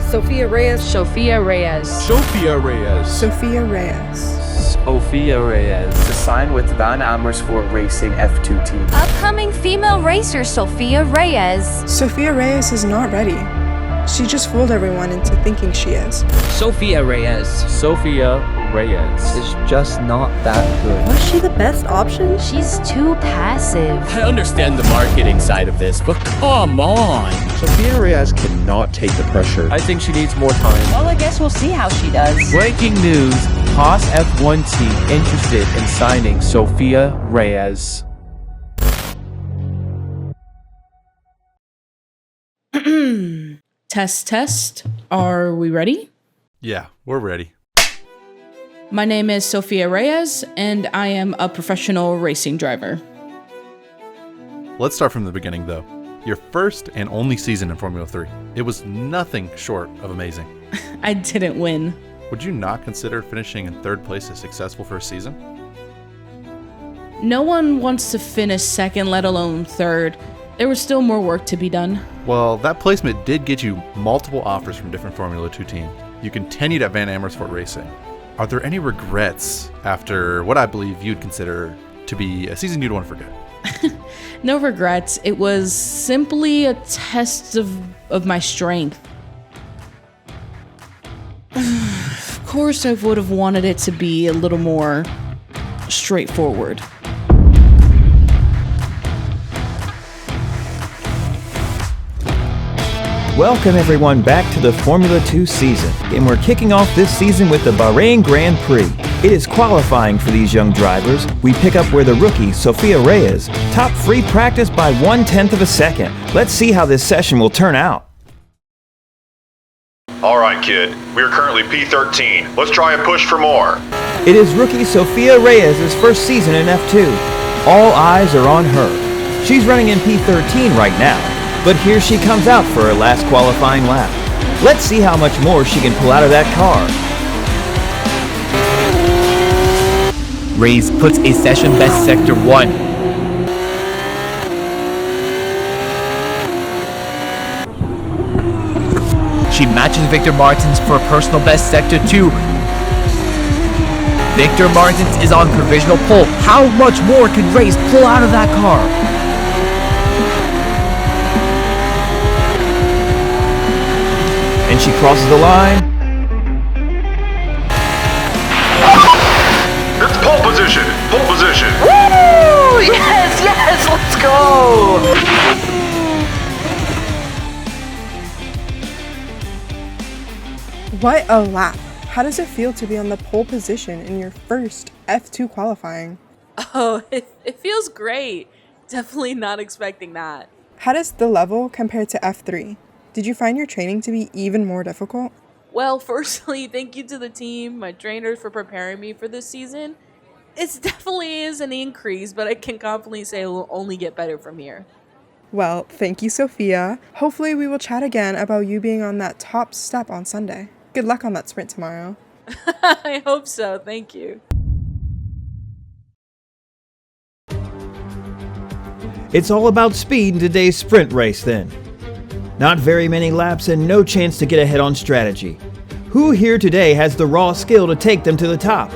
Sofia Reyes. Sofia Reyes. Sofia Reyes. Sofia Reyes. Sofia Reyes. To sign with Van Amersfoort Racing F2 team. Upcoming female racer Sofia Reyes. Sofia Reyes is not ready. She just fooled everyone into thinking she is. Sofia Reyes. Sofia Reyes is just not that good. Was she the best option? She's too passive. I understand the marketing side of this, but come on. Sofia Reyes cannot take the pressure. I think she needs more time. Well, I guess we'll see how she does. Breaking news, Haas F1 team interested in signing Sofia Reyes. Test. Are we ready? Yeah, we're ready. My name is Sofia Reyes, and I am a professional racing driver. Let's start from the beginning, though. Your first and only season in Formula 3. It was nothing short of amazing. I didn't win. Would you not consider finishing in third place a successful first season? No one wants to finish second, let alone third. There was still more work to be done. Well, that placement did get you multiple offers from different Formula 2 teams. You continued at Van Amersfoort Racing. Are there any regrets after what I believe you'd consider to be a season you'd want to forget? No regrets. It was simply a test of my strength. Of course, I would have wanted it to be a little more straightforward. Welcome everyone back to the Formula 2 season, and we're kicking off this season with the Bahrain Grand Prix. It is qualifying for these young drivers. We pick up where the rookie, Sofia Reyes, topped free practice by 1/10 of a second. Let's see how this session will turn out. Alright kid, we are currently P13. Let's try and push for more. It is rookie Sofia Reyes' first season in F2. All eyes are on her. She's running in P13 right now. But here she comes out for her last qualifying lap. Let's see how much more she can pull out of that car. Reyes puts a session best sector 1. She matches Victor Martins for personal best sector 2. Victor Martins is on provisional pole. How much more can Reyes pull out of that car? And she crosses the line. It's pole position! Pole position! Woo! Yes, let's go! What a lap. How does it feel to be on the pole position in your first F2 qualifying? Oh, it feels great. Definitely not expecting that. How does the level compare to F3? Did you find your training to be even more difficult? Well, firstly, thank you to the team, my trainers, for preparing me for this season. It definitely is an increase, but I can confidently say it will only get better from here. Well, thank you, Sophia. Hopefully we will chat again about you being on that top step on Sunday. Good luck on that sprint tomorrow. I hope so. Thank you. It's all about speed in today's sprint race then. Not very many laps and no chance to get ahead on strategy. Who here today has the raw skill to take them to the top?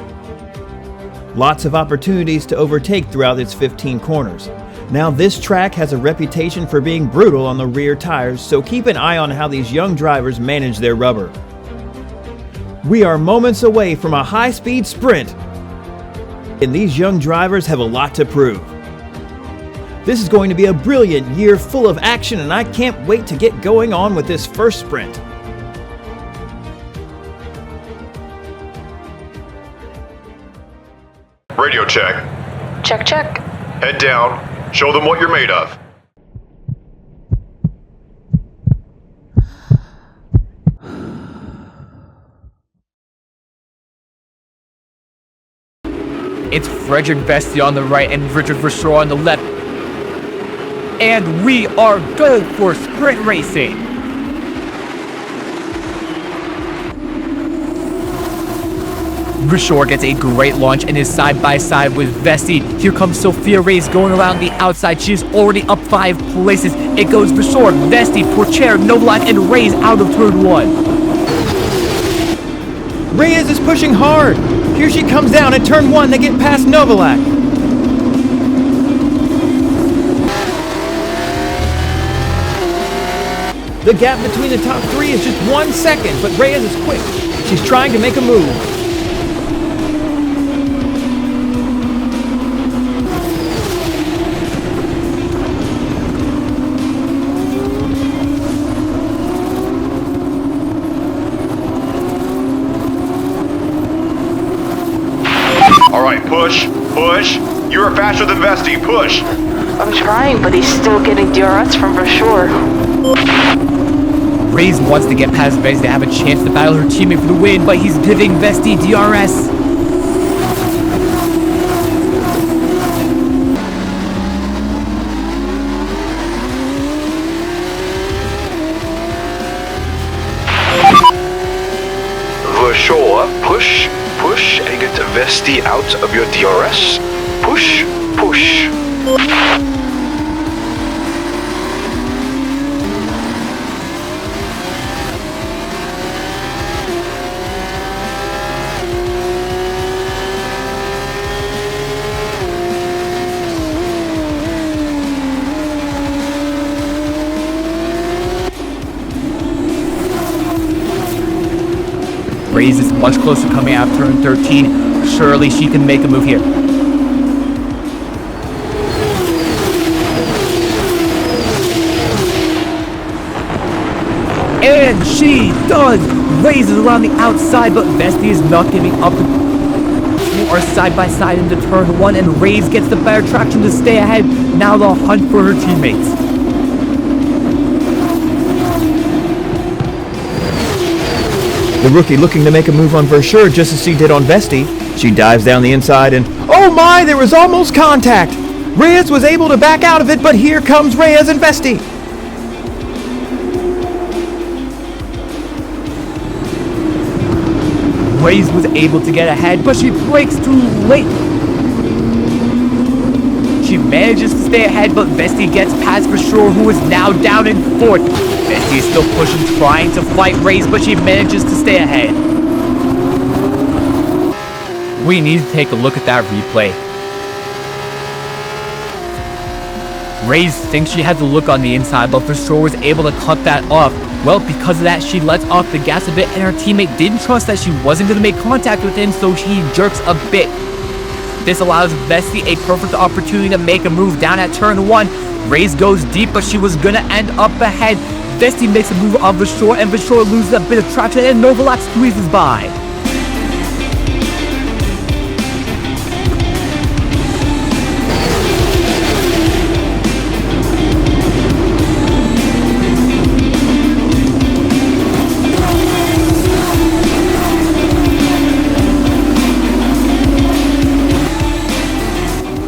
Lots of opportunities to overtake throughout its 15 corners. Now this track has a reputation for being brutal on the rear tires, so keep an eye on how these young drivers manage their rubber. We are moments away from a high-speed sprint, and these young drivers have a lot to prove. This is going to be a brilliant year full of action, and I can't wait to get going on with this first sprint. Radio check. Check. Head down. Show them what you're made of. It's Frederick Vesti on the right and Richard Versor on the left. And we are good for sprint racing. Versor gets a great launch and is side by side with Vesti. Here comes Sofia Reyes going around the outside. She's already up 5 places. It goes Versor, Vesti, Porcher, Novak, and Reyes out of turn 1. Reyes is pushing hard. Here she comes down at turn 1 to get past Novalak. The gap between the top 3 is just 1 second, but Reyes is quick. She's trying to make a move. Alright, push, push. You are faster than Vesti, push. I'm trying, but he's still getting DRS from for sure. Reyes wants to get past Vesti to have a chance to battle her teammate for the win, but he's giving Vesti DRS. For sure, push, push, and get Vesti out of your DRS. Push, push. Reyes is much closer coming out of turn 13. Surely she can make a move here. And she does! Reyes is around the outside, but Vesti is not giving up. Two are side by side into turn 1, and Reyes gets the better traction to stay ahead. Now the hunt for her teammates. The rookie looking to make a move on Versure just as she did on Vesti. She dives down the inside and, oh my, there was almost contact! Reyes was able to back out of it, but here comes Reyes and Vesti. Reyes was able to get ahead, but she breaks too late. She manages to stay ahead, but Vesti gets past Versure, who is now down in 4th. Vesti is still pushing, trying to fight Reyes, but she manages to stay ahead. We need to take a look at that replay. Reyes thinks she had the look on the inside, but Versure was able to cut that off. Well, because of that, she lets off the gas a bit, and her teammate didn't trust that she wasn't going to make contact with him, so he jerks a bit. This allows Vesti a perfect opportunity to make a move down at turn 1. Reyes goes deep, but she was going to end up ahead. Vesti makes a move on Versure, and Versure loses a bit of traction, and Novalak squeezes by.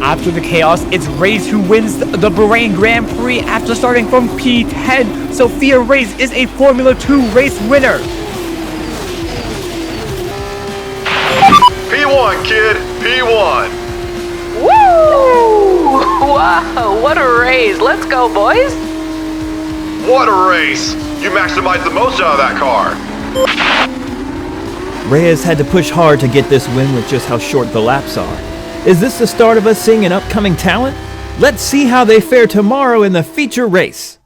After the chaos, it's Reyes who wins the Bahrain Grand Prix after starting from P10. Sofia Reyes is a Formula 2 race winner. P1, kid, P1. Woo! Wow, what a race. Let's go, boys. What a race. You maximized the most out of that car. Reyes had to push hard to get this win with just how short the laps are. Is this the start of us seeing an upcoming talent? Let's see how they fare tomorrow in the feature race.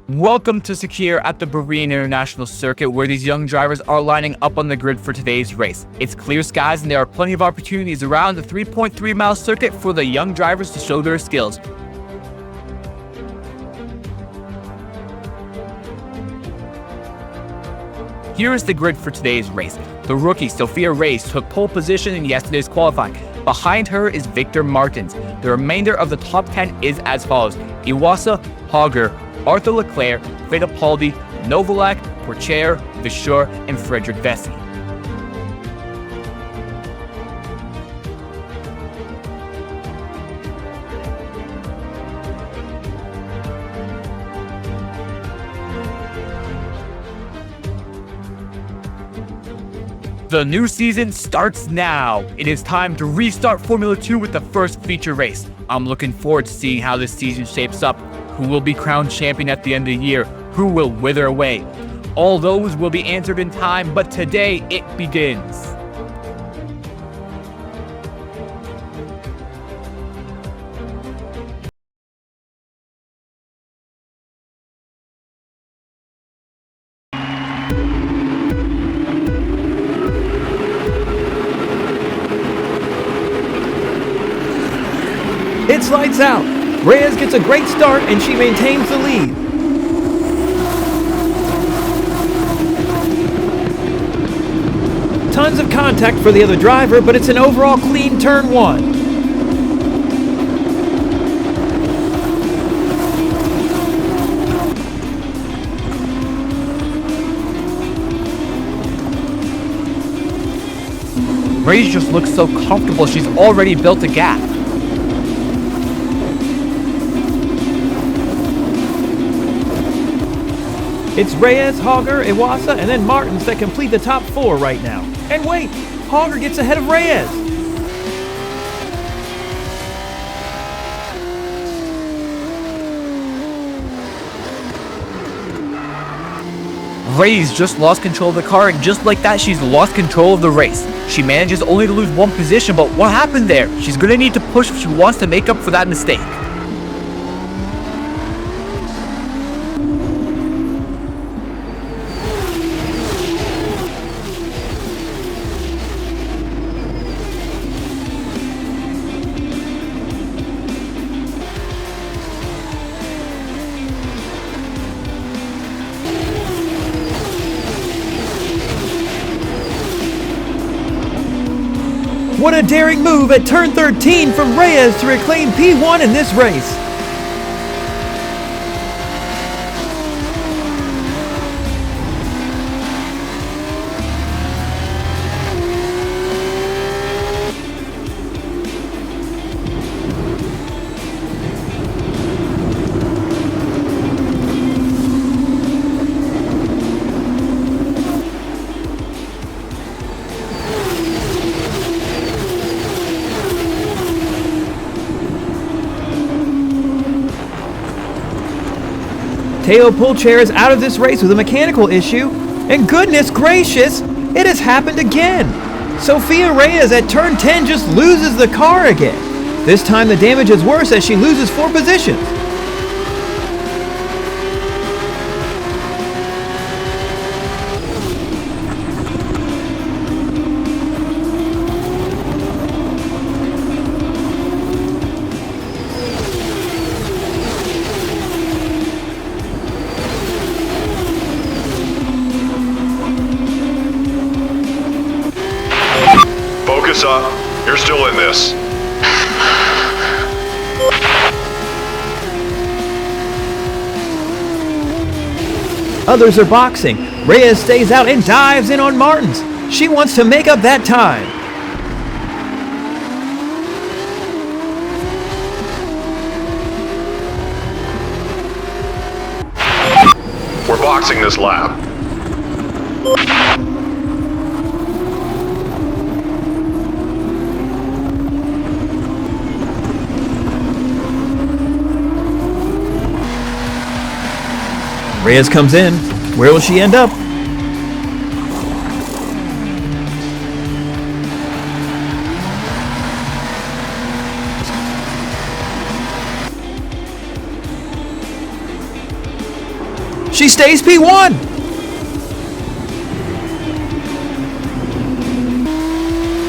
Welcome to Sakir at the Bahrain International Circuit, where these young drivers are lining up on the grid for today's race. It's clear skies and there are plenty of opportunities around the 3.3 mile circuit for the young drivers to show their skills. Here is the grid for today's race. The rookie, Sofia Reyes, took pole position in yesterday's qualifying. Behind her is Victor Martins. The remainder of the top 10 is as follows: Iwasa, Hauger, Arthur Leclerc, Fittipaldi, Novalak, Pourchaire, Versure, and Frederick Vesti. The new season starts now. It is time to restart Formula 2 with the first feature race. I'm looking forward to seeing how this season shapes up. Who will be crowned champion at the end of the year? Who will wither away? all those will be answered in time, but today it begins. It's lights out. Reyes gets a great start and she maintains the lead. Tons of contact for the other driver, but it's an overall clean turn one. Reyes just looks so comfortable, she's already built a gap. It's Reyes, Hogger, Iwasa, and then Martins that complete the top four right now. And wait, Hogger gets ahead of Reyes. Reyes just lost control of the car, and just like that, she's lost control of the race. She manages only to lose one position, but what happened there? She's gonna need to push if she wants to make up for that mistake. What a daring move at turn 13 from Reyes to reclaim P1 in this race. Teo Pulchair is out of this race with a mechanical issue, and goodness gracious, it has happened again. Sofia Reyes at turn 10 just loses the car again. This time the damage is worse as she loses 4 positions. Focus up. You're still in this. Others are boxing. Reyes stays out and dives in on Martins. She wants to make up that time. We're boxing this lap. Reyes comes in. Where will she end up? She stays P1!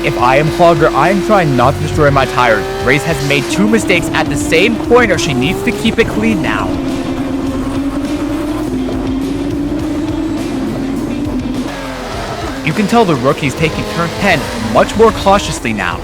If I am Hogger, I am trying not to destroy my tires. Reyes has made 2 mistakes at the same corner. She needs to keep it clean now. You can tell the rookie's taking turn 10 much more cautiously now.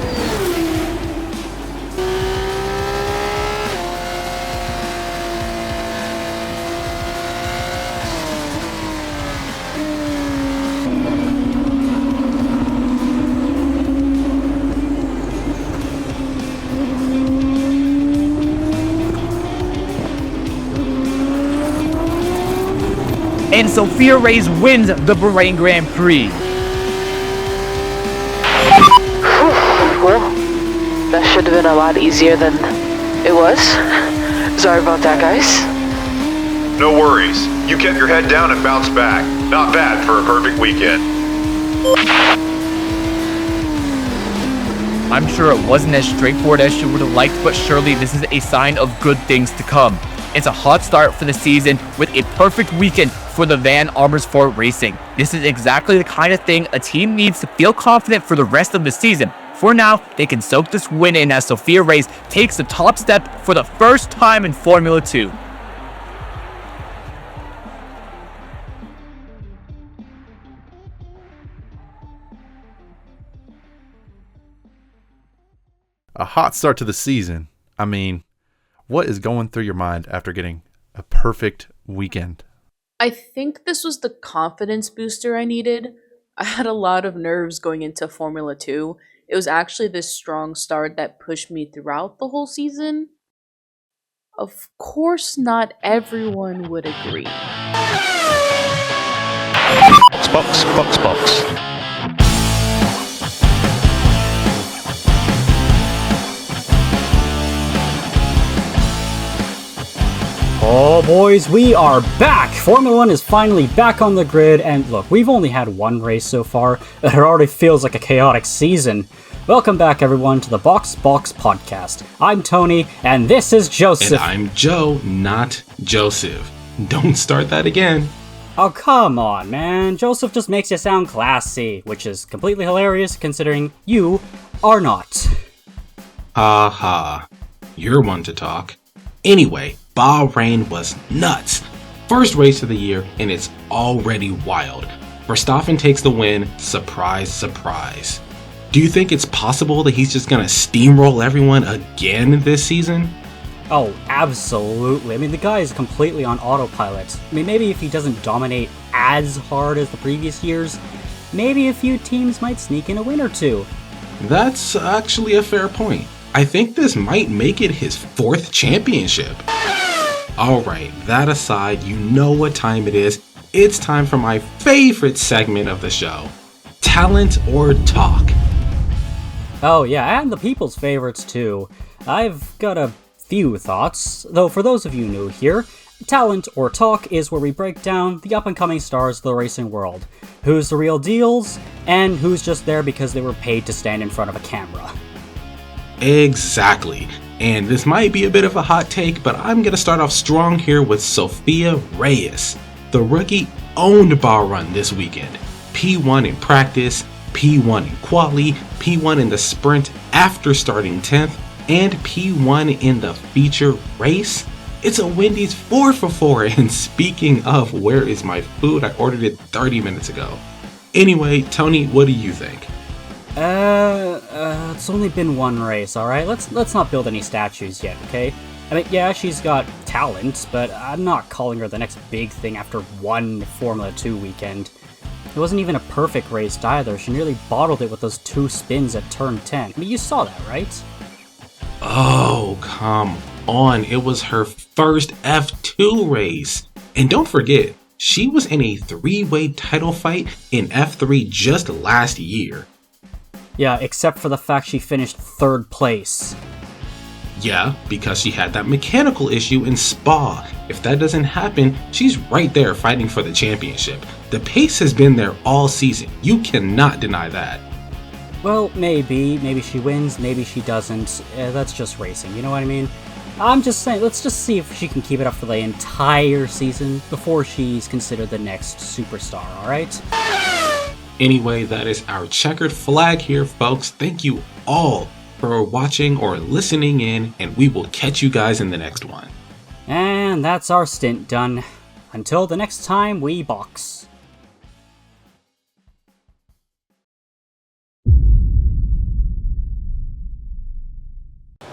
And Sofia Reyes wins the Bahrain Grand Prix. Well, that should have been a lot easier than it was. Sorry about that, guys. No worries. You kept your head down and bounced back. Not bad for a perfect weekend. I'm sure it wasn't as straightforward as she would have liked, but surely this is a sign of good things to come. It's a hot start for the season with a perfect weekend for the Van Amersfoort Racing. This is exactly the kind of thing a team needs to feel confident for the rest of the season. For now, they can soak this win in as Sofia Reyes takes the top step for the first time in Formula 2. A hot start to the season. I mean, what is going through your mind after getting a perfect weekend? I think this was the confidence booster I needed. I had a lot of nerves going into Formula 2. It was actually this strong start that pushed me throughout the whole season. Of course, not everyone would agree. Box. Oh boys, we are back! Formula 1 is finally back on the grid, and look, we've only had one race so far, and it already feels like a chaotic season. Welcome back everyone to the Box Podcast. I'm Tony, and this is Joseph. And I'm Joe, not Joseph. Don't start that again. Oh come on man, Joseph just makes you sound classy, which is completely hilarious considering you are not. Ha. You're one to talk. Anyway, Bahrain was nuts. First race of the year, and it's already wild. Verstappen takes the win, surprise, surprise. Do you think it's possible that he's just gonna steamroll everyone again this season? Oh, absolutely. I mean, the guy is completely on autopilot. I mean, maybe if he doesn't dominate as hard as the previous years, maybe a few teams might sneak in a win or two. That's actually a fair point. I think this might make it his 4th championship. Alright, that aside, you know what time it is. It's time for my favorite segment of the show. Talent or Talk. Oh yeah, and the people's favorites too. I've got a few thoughts, though for those of you new here, Talent or Talk is where we break down the up-and-coming stars of the racing world. Who's the real deals, and who's just there because they were paid to stand in front of a camera. Exactly. And this might be a bit of a hot take, but I'm going to start off strong here with Sofia Reyes. The rookie owned Bahrain this weekend. P1 in practice, P1 in quali, P1 in the sprint after starting 10th, and P1 in the feature race. It's a Wendy's 4 for 4, and speaking of where is my food, I ordered it 30 minutes ago. Anyway, Tony, what do you think? It's only been one race, alright? Let's not build any statues yet, okay? I mean, yeah, she's got talent, but I'm not calling her the next big thing after one Formula 2 weekend. It wasn't even a perfect race either. She nearly bottled it with those 2 spins at turn 10. I mean, you saw that, right? Oh, come on. It was her first F2 race. And don't forget, she was in a 3-way title fight in F3 just last year. Yeah, except for the fact she finished 3rd place. Yeah, because she had that mechanical issue in Spa. If that doesn't happen, she's right there fighting for the championship. The pace has been there all season. You cannot deny that. Well, maybe she wins, maybe she doesn't. That's just racing, you know what I mean? I'm just saying, let's just see if she can keep it up for the entire season before she's considered the next superstar, alright? Anyway, that is our checkered flag here, folks. Thank you all for watching or listening in, and we will catch you guys in the next one. And that's our stint done. Until the next time we box.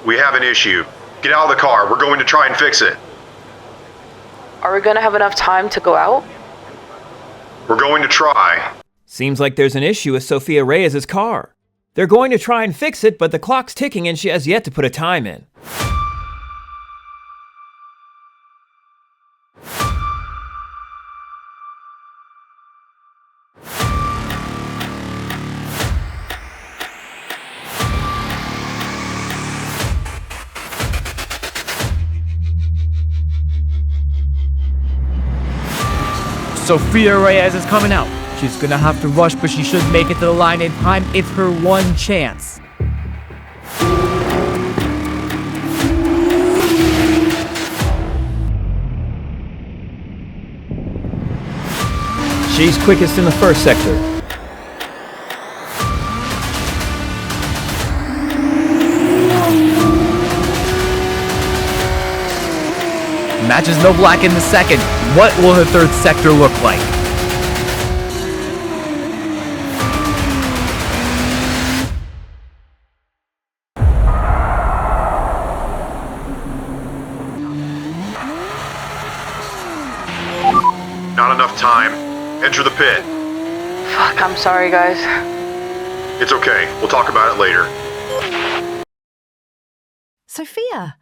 We have an issue. Get out of the car. We're going to try and fix it. Are we gonna have enough time to go out? We're going to try. Seems like there's an issue with Sofia Reyes' car. They're going to try and fix it, but the clock's ticking and she has yet to put a time in. Sofia Reyes is coming out. She's gonna have to rush, but she should make it to the line in time. It's her one chance. She's quickest in the first sector. Matches no black in the second. What will her third sector look like? Not enough time. Enter the pit. Fuck, I'm sorry, guys. It's okay. We'll talk about it later. Sophia,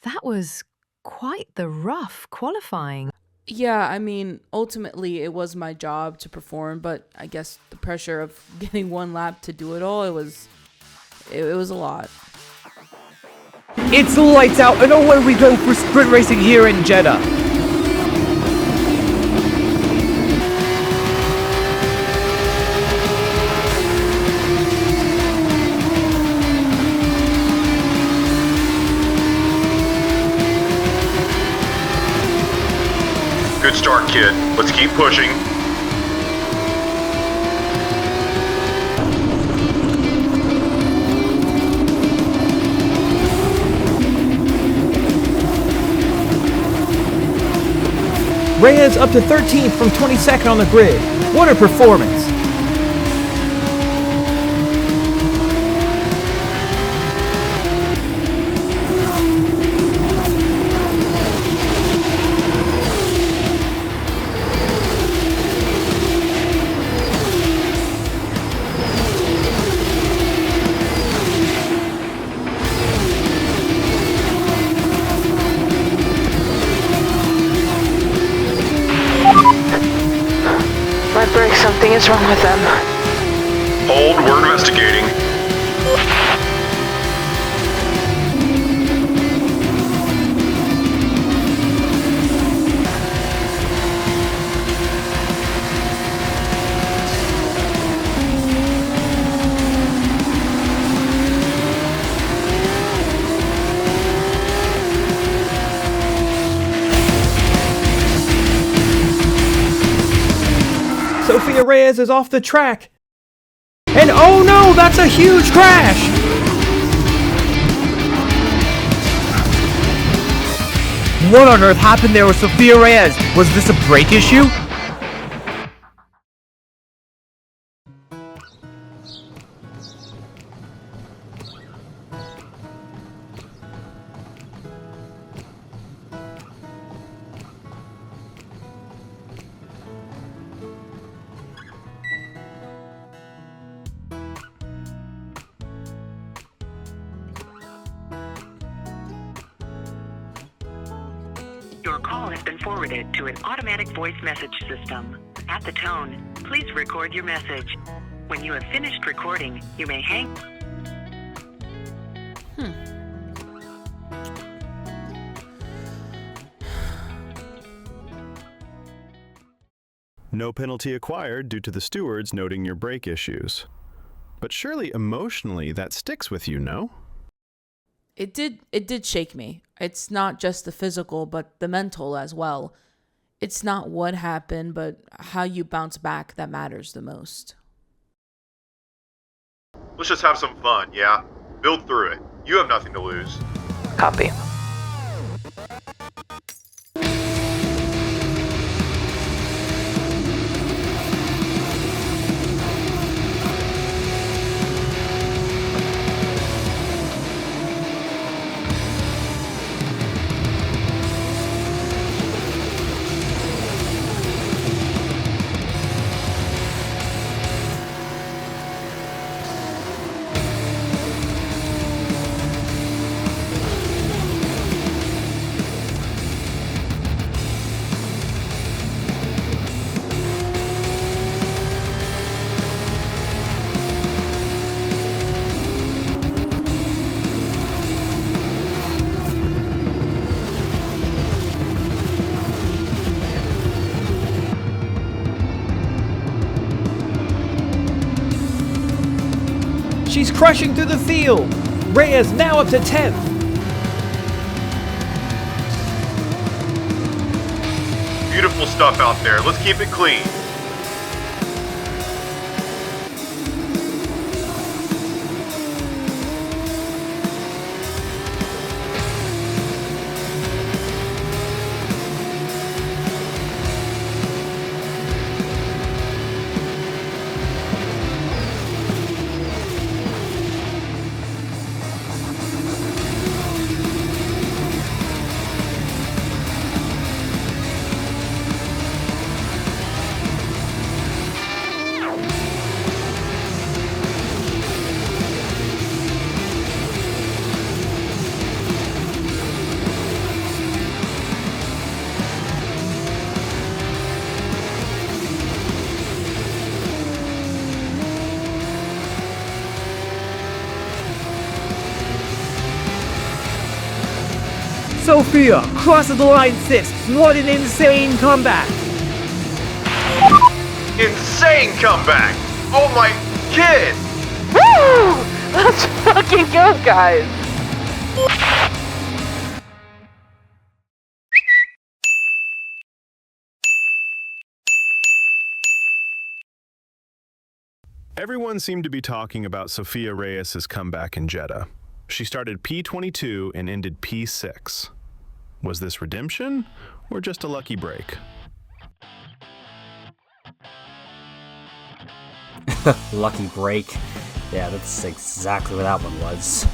that was quite the rough qualifying. Yeah, I mean, ultimately it was my job to perform, but I guess the pressure of getting one lap to do it all, it was a lot. It's lights out, and away we go for sprint racing here in Jeddah. Good start, kid. Let's keep pushing. Reyes up to 13th from 22nd on the grid. What a performance! Something is wrong with them. Hold, we're investigating. Sofia Reyes is off the track. And oh no, that's a huge crash! What on earth happened there with Sofia Reyes? Was this a brake issue? Your call has been forwarded to an automatic voice message system. At the tone, please record your message. When you have finished recording, you may hang. No penalty acquired due to the stewards noting your brake issues. But surely emotionally that sticks with you, no? It did shake me. It's not just the physical, but the mental as well. It's not what happened, but how you bounce back that matters the most. Let's just have some fun, yeah? Build through it. You have nothing to lose. Copy. crushing through the field. Reyes now up to 10th. Beautiful stuff out there. Let's keep it clean. Sofia crosses the line 6th. What an insane comeback! Insane comeback! Oh my kid! Woo! Let's fucking go, guys! Everyone seemed to be talking about Sofia Reyes' comeback in Jeddah. She started P22 and ended P6. Was this redemption or just a lucky break? Lucky break. Yeah, that's exactly what that one was.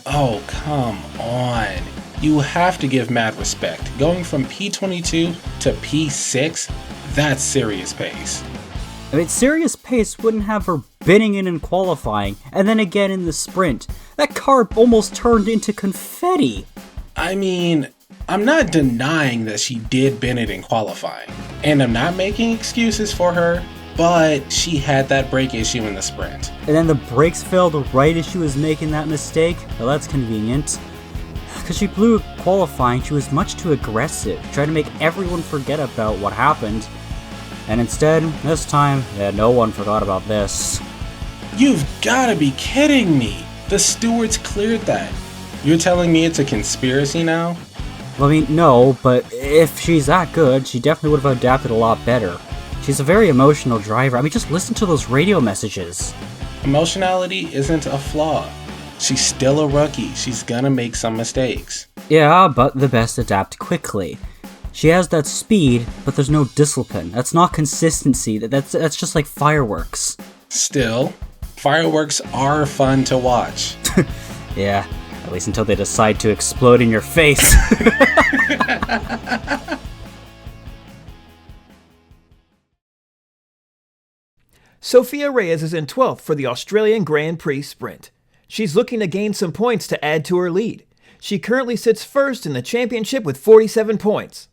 Oh, come on. You have to give mad respect. Going from P22 to P6, that's serious pace. I mean, serious pace wouldn't have her binning in qualifying, and then again in the sprint. That car almost turned into confetti. I mean, I'm not denying that she did bin it in qualifying, and I'm not making excuses for her, but she had that brake issue in the sprint. And then the brakes failed right as she was making that mistake? Well, that's convenient. Because she blew qualifying, she was much too aggressive, trying to make everyone forget about what happened. And instead, this time, no one forgot about this. You've gotta be kidding me! The stewards cleared that. You're telling me it's a conspiracy now? Well, I mean, no, but if she's that good, she definitely would have adapted a lot better. She's a very emotional driver. I mean, just listen to those radio messages. Emotionality isn't a flaw. She's still a rookie. She's gonna make some mistakes. Yeah, but the best adapt quickly. She has that speed, but there's no discipline. That's not consistency. That's just like fireworks. Still, fireworks are fun to watch. Yeah, at least until they decide to explode in your face. Sofia Reyes is in 12th for the Australian Grand Prix Sprint. She's looking to gain some points to add to her lead. She currently sits first in the championship with 47 points.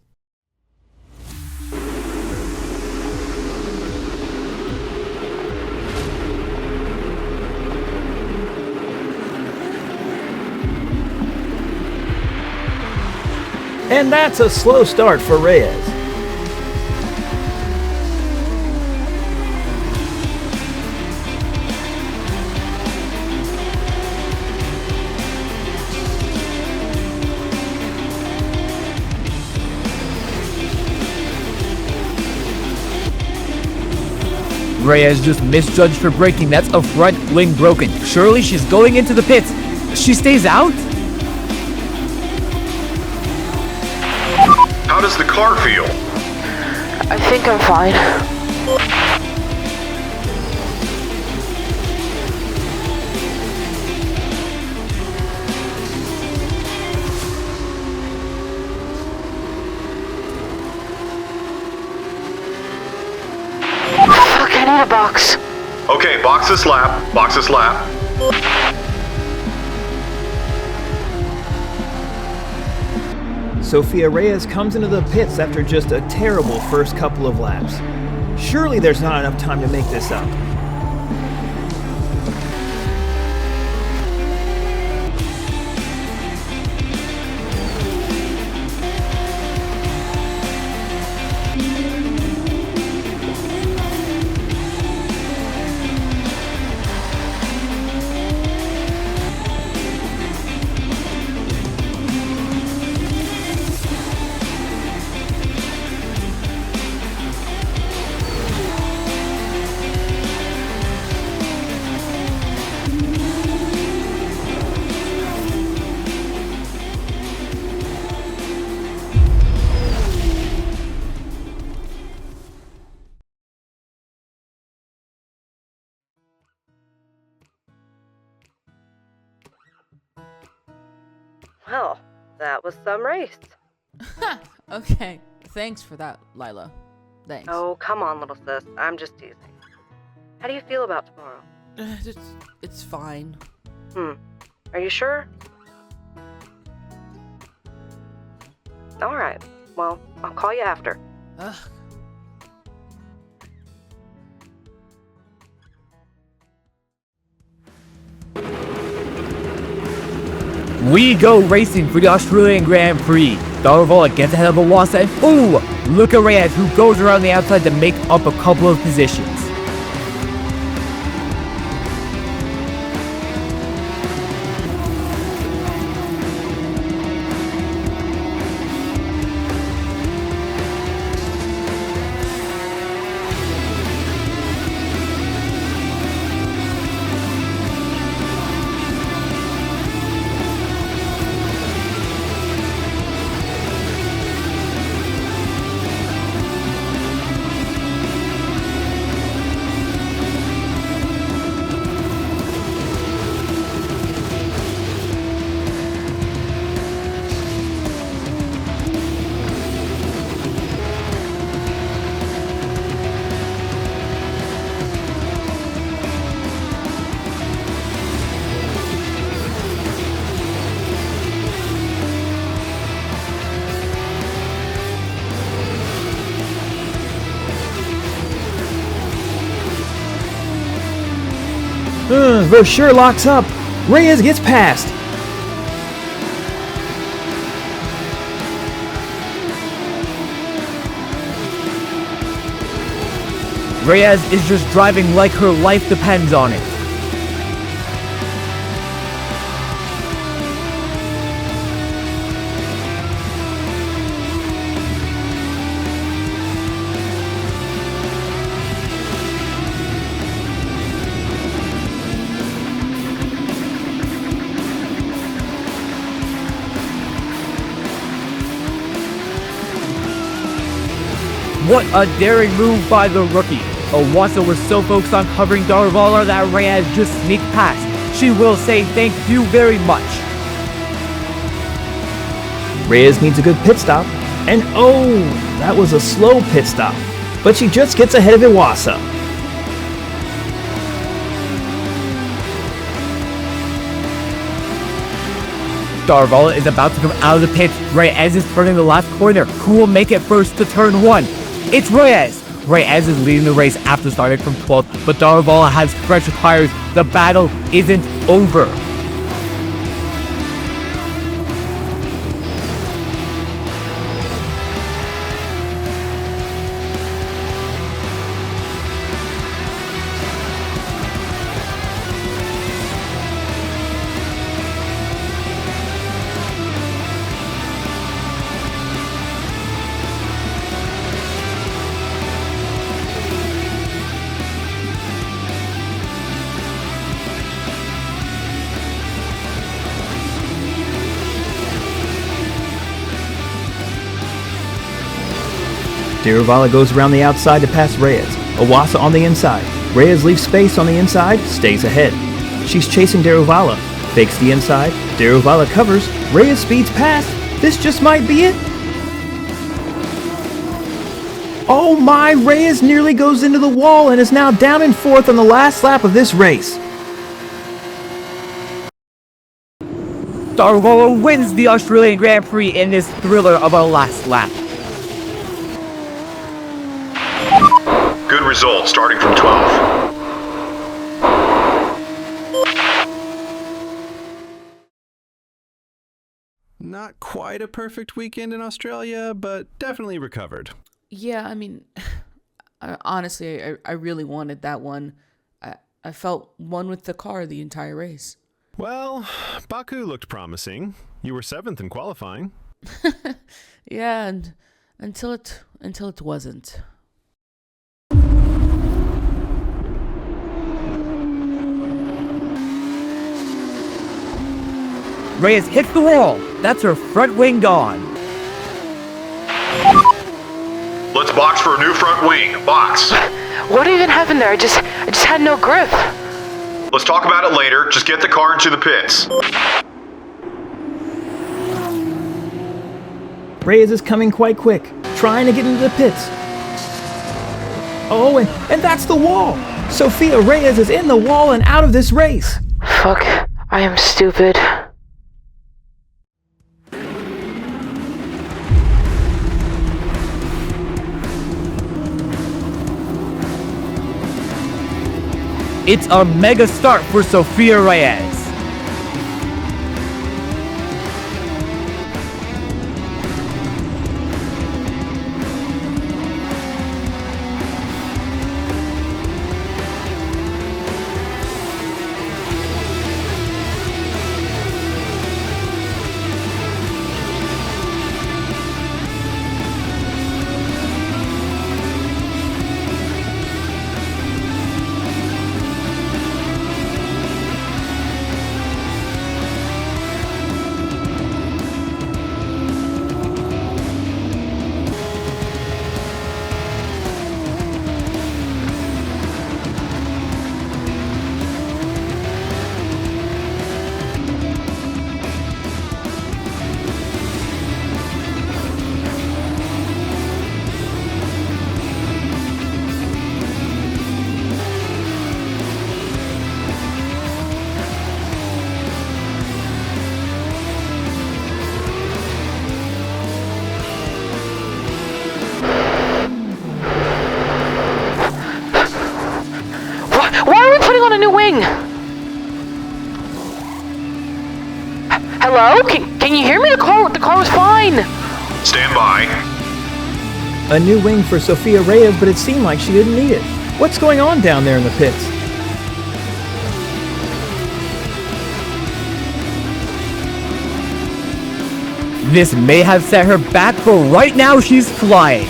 And that's a slow start for Reyes. Reyes just misjudged her braking. That's a front wing broken. Surely she's going into the pits. She stays out? How does the car feel? I think I'm fine. Fuck, I need a box. Okay, box this lap. Box this lap. Sofia Reyes comes into the pits after just a terrible first couple of laps. Surely there's not enough time to make this up. That was some race. Okay, thanks for that, Lila. Thanks. Oh, come on, little sis. I'm just teasing. How do you feel about tomorrow? It's fine. Are you sure? Alright. Well, I'll call you after. Ugh. We go racing for the Australian Grand Prix. Darvola gets ahead of Awasa and ooh, look at Reyes who goes around the outside to make up a couple of positions. Versure locks up. Reyes gets past. Reyes is just driving like her life depends on it. What a daring move by the rookie. Awasa was so focused on covering Darvola that Reyes just sneaked past. She will say thank you very much. Reyes needs a good pit stop. And oh, that was a slow pit stop. But she just gets ahead of Iwasa. Darvola is about to come out of the pits. Reyes is turning the last corner. Who will make it first to turn 1? It's Reyes! Reyes is leading the race after starting from 12th, but Darvola has fresher tires. The battle isn't over. Darvola goes around the outside to pass Reyes. Awasa on the inside. Reyes leaves space on the inside, stays ahead. She's chasing Darvola. Fakes the inside. Darvola covers. Reyes speeds past. This just might be it. Oh my, Reyes nearly goes into the wall and is now down in 4th on the last lap of this race. Darvola wins the Australian Grand Prix in this thriller of a last lap. Good result, starting from 12th. Not quite a perfect weekend in Australia, but definitely recovered. Yeah, I mean, honestly, I really wanted that one. I felt one with the car the entire race. Well, Baku looked promising. You were 7th in qualifying. Yeah, and until it wasn't. Reyes hits the wall. That's her front wing gone. Let's box for a new front wing. Box. What even happened there? I just had no grip. Let's talk about it later. Just get the car into the pits. Reyes is coming quite quick, trying to get into the pits. Oh, and that's the wall! Sofia Reyes is in the wall and out of this race! Fuck, I am stupid. It's a mega start for Sofia Reyes. Hello? Can you hear me? The car was fine. Stand by. A new wing for Sofia Reyes, but it seemed like she didn't need it. What's going on down there in the pits? This may have set her back, but right now she's flying.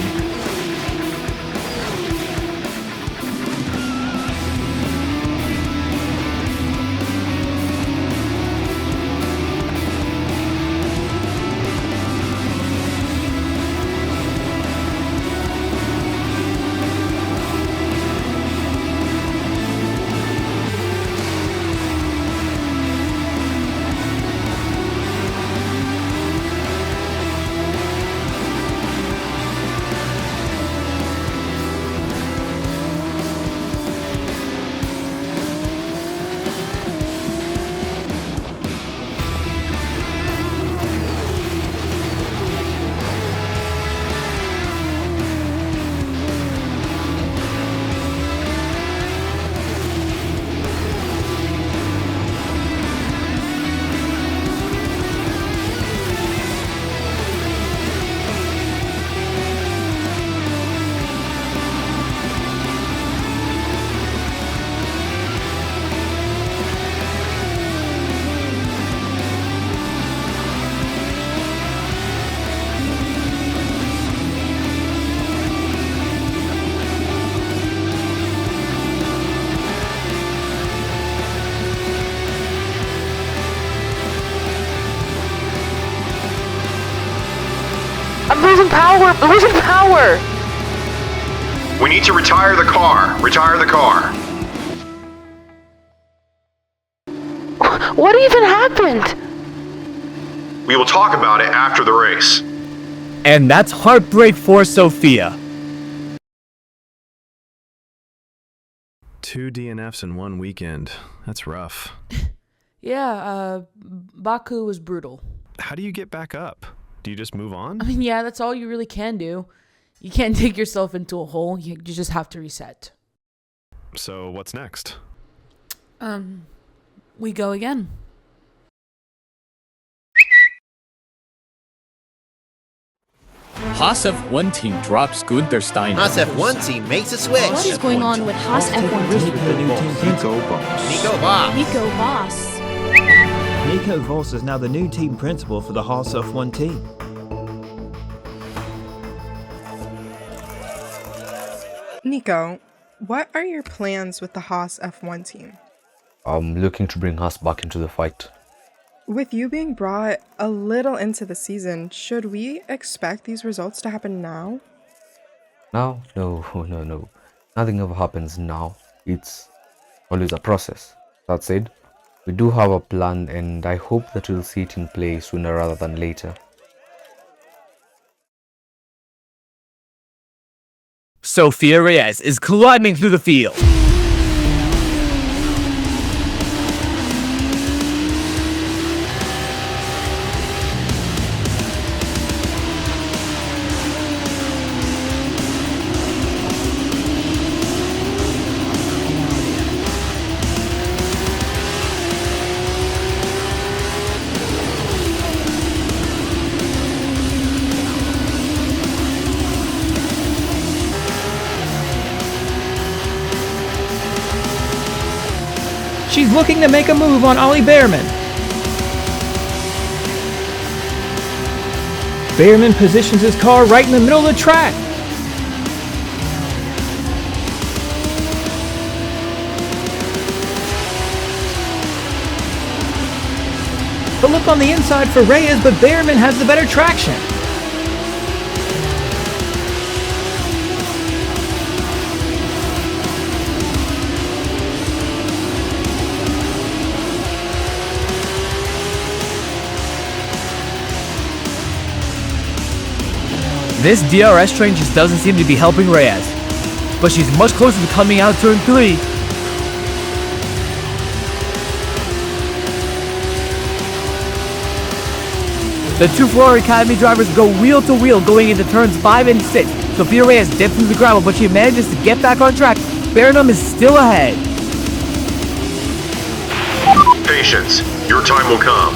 I'm losing power! I'm losing power! We need to retire the car. Retire the car. What even happened? We will talk about it after the race. And that's heartbreak for Sofia. 2 DNFs in one weekend. That's rough. Yeah, Baku was brutal. How do you get back up? Do you just move on? I mean, yeah, that's all you really can do. You can't dig yourself into a hole. You just have to reset. So what's next? We go again. Haas F1 team drops Gunther Steiner. Haas F1 team makes a switch. What is going on with Haas F1 team? Nico Voss. Nico Voss. Nico Voss. Nico Voss is now the new team principal for the Haas F1 team. Nico, what are your plans with the Haas F1 team? I'm looking to bring Haas back into the fight. With you being brought a little into the season, should we expect these results to happen now? Now? No. Nothing ever happens now. It's always a process. That said, we do have a plan and I hope that we'll see it in place sooner rather than later. Sofia Reyes is climbing through the field. She's looking to make a move on Ollie Behrman. Behrman positions his car right in the middle of the track. The look on the inside for Reyes, but Behrman has the better traction. This DRS train just doesn't seem to be helping Reyes, but she's much closer to coming out of turn 3. The two Ferrari Academy drivers go wheel to wheel going into turns 5 and 6. Sofia Reyes dips into the gravel, but she manages to get back on track. Baranum is still ahead. Patience, your time will come.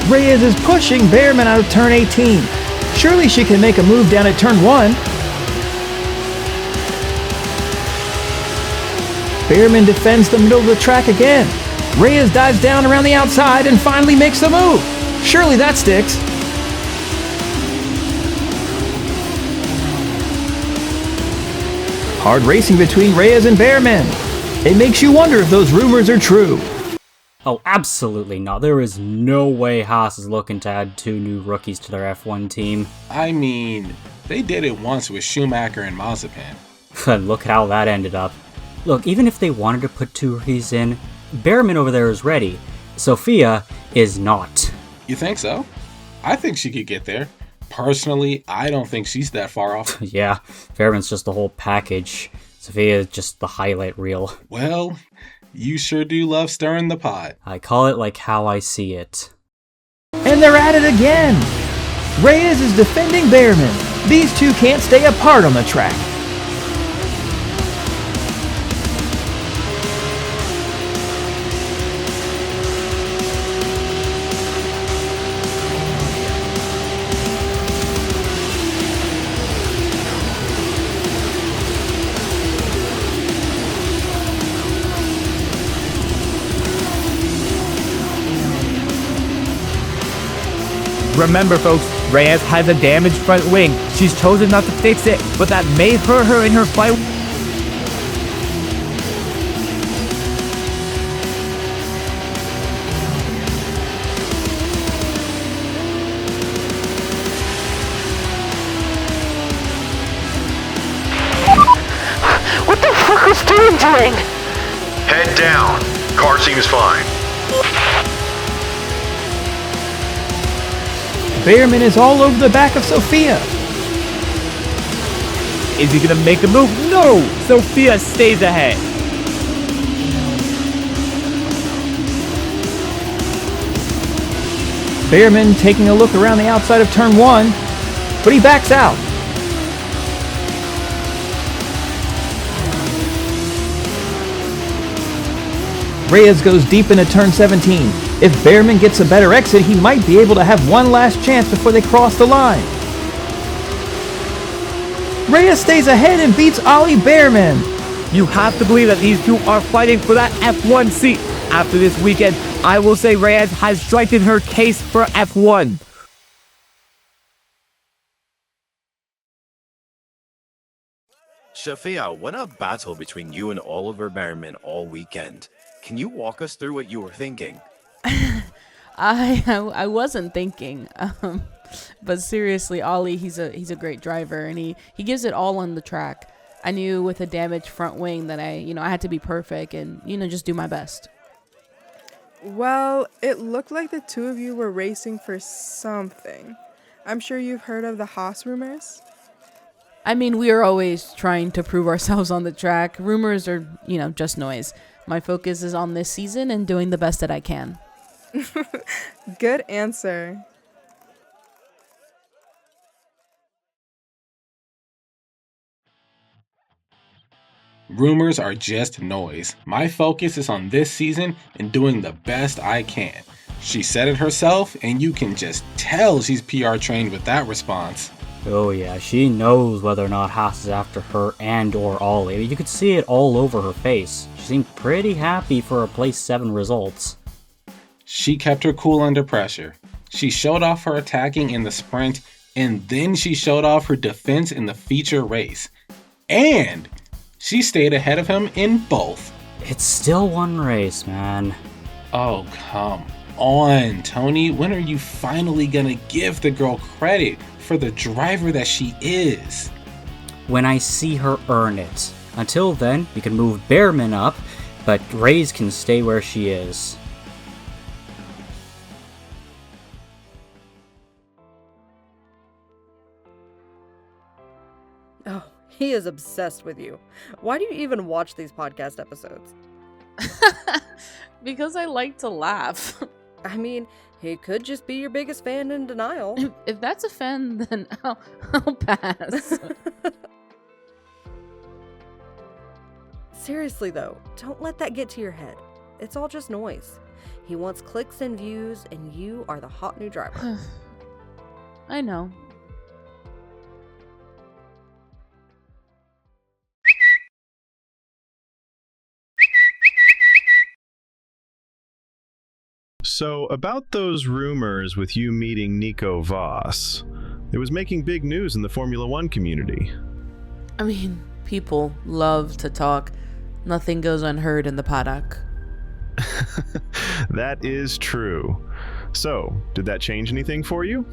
Reyes is pushing Behrman out of turn 18. Surely she can make a move down at turn 1. Behrman defends the middle of the track again. Reyes dives down around the outside and finally makes the move. Surely that sticks. Hard racing between Reyes and Behrman. It makes you wonder if those rumors are true. Oh, absolutely not. There is no way Haas is looking to add 2 new rookies to their F1 team. I mean, they did it once with Schumacher and Mazepin. Look at how that ended up. Look, even if they wanted to put 2 rookies in, Behrman over there is ready. Sofia is not. You think so? I think she could get there. Personally, I don't think she's that far off. Yeah, Behrman's just the whole package. Sofia is just the highlight reel. Well, you sure do love stirring the pot. I call it like how I see it. And they're at it again! Reyes is defending Behrman. These two can't stay apart on the track. Remember folks, Reyes has a damaged front wing. She's chosen not to fix it, but that may hurt her in her fight. What the fuck was Gren doing? Head down. Car seems fine. Behrman is all over the back of Sofia. Is he gonna make a move? No! Sofia stays ahead. Behrman taking a look around the outside of turn 1, but he backs out. Reyes goes deep into turn 17. If Behrman gets a better exit, he might be able to have one last chance before they cross the line. Reyes stays ahead and beats Ollie Behrman. You have to believe that these two are fighting for that F1 seat. After this weekend, I will say Reyes has strengthened her case for F1. Sofia, what a battle between you and Oliver Behrman all weekend. Can you walk us through what you were thinking? I wasn't thinking, but seriously, Ollie, he's a great driver, and he gives it all on the track. I knew with a damaged front wing that I had to be perfect and just do my best. Well, it looked like the two of you were racing for something. I'm sure you've heard of the Haas rumors. I mean, we are always trying to prove ourselves on the track. Rumors are, just noise. My focus is on this season and doing the best that I can. Good answer. Rumors are just noise. My focus is on this season and doing the best I can. She said it herself, and you can just tell she's PR trained with that response. Oh yeah, she knows whether or not Haas is after her and or Ollie. You could see it all over her face. She seemed pretty happy for her place 7 results. She kept her cool under pressure. She showed off her attacking in the sprint, and then she showed off her defense in the feature race. And she stayed ahead of him in both. It's still one race, man. Oh, come on, Toni. When are you finally gonna give the girl credit for the driver that she is? When I see her earn it. Until then, we can move Behrman up, but Reyes can stay where she is. Oh, he is obsessed with you. Why do you even watch these podcast episodes? Because I like to laugh. I mean, he could just be your biggest fan in denial. If that's a fan, then I'll pass. Seriously though, don't let that get to your head. It's all just noise. He wants clicks and views, and you are the hot new driver. I know. So, about those rumors with you meeting Nico Voss, it was making big news in the Formula One community. I mean, people love to talk. Nothing goes unheard in the paddock. That is true. So, did that change anything for you?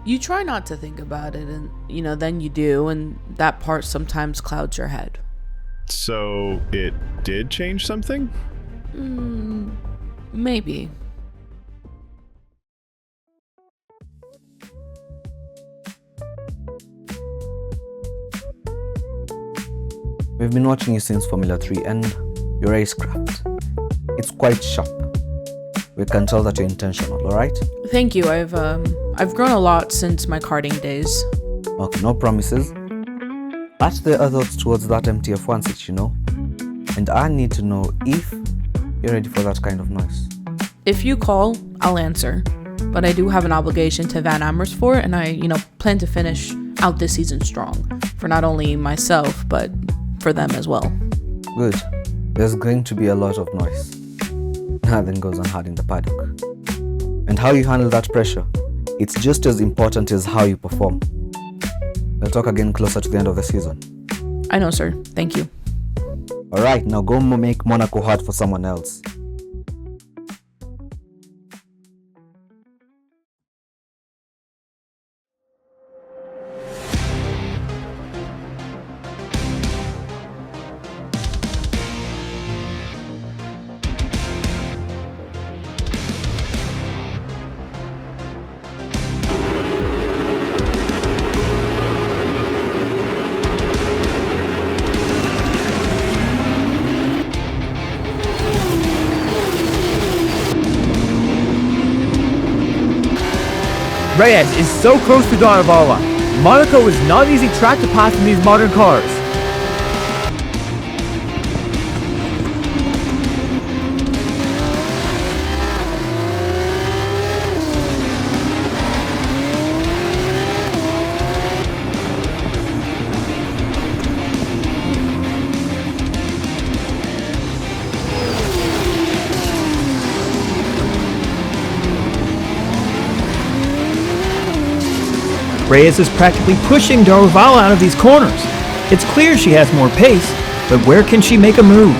You try not to think about it, and, then you do, and that part sometimes clouds your head. So, it did change something? Maybe. We've been watching you since Formula 3 and your racecraft. It's quite sharp. We can tell that you're intentional, alright? Thank you. I've grown a lot since my karting days. Okay, no promises. But there are thoughts towards that MTF1 seat, And I need to know if you're ready for that kind of noise. If you call, I'll answer. But I do have an obligation to Van Amersfoort, and I, plan to finish out this season strong. For not only myself, but for them as well. Good. There's going to be a lot of noise. Nothing goes unheard in the paddock. And how you handle that pressure, it's just as important as how you perform. We'll talk again closer to the end of the season. I know, sir. Thank you. Alright, now go make Monaco hard for someone else. Reyes is so close to Donavala. Monaco is not an easy track to pass in these modern cars. Reyes is practically pushing Donavala out of these corners. It's clear she has more pace, but where can she make a move?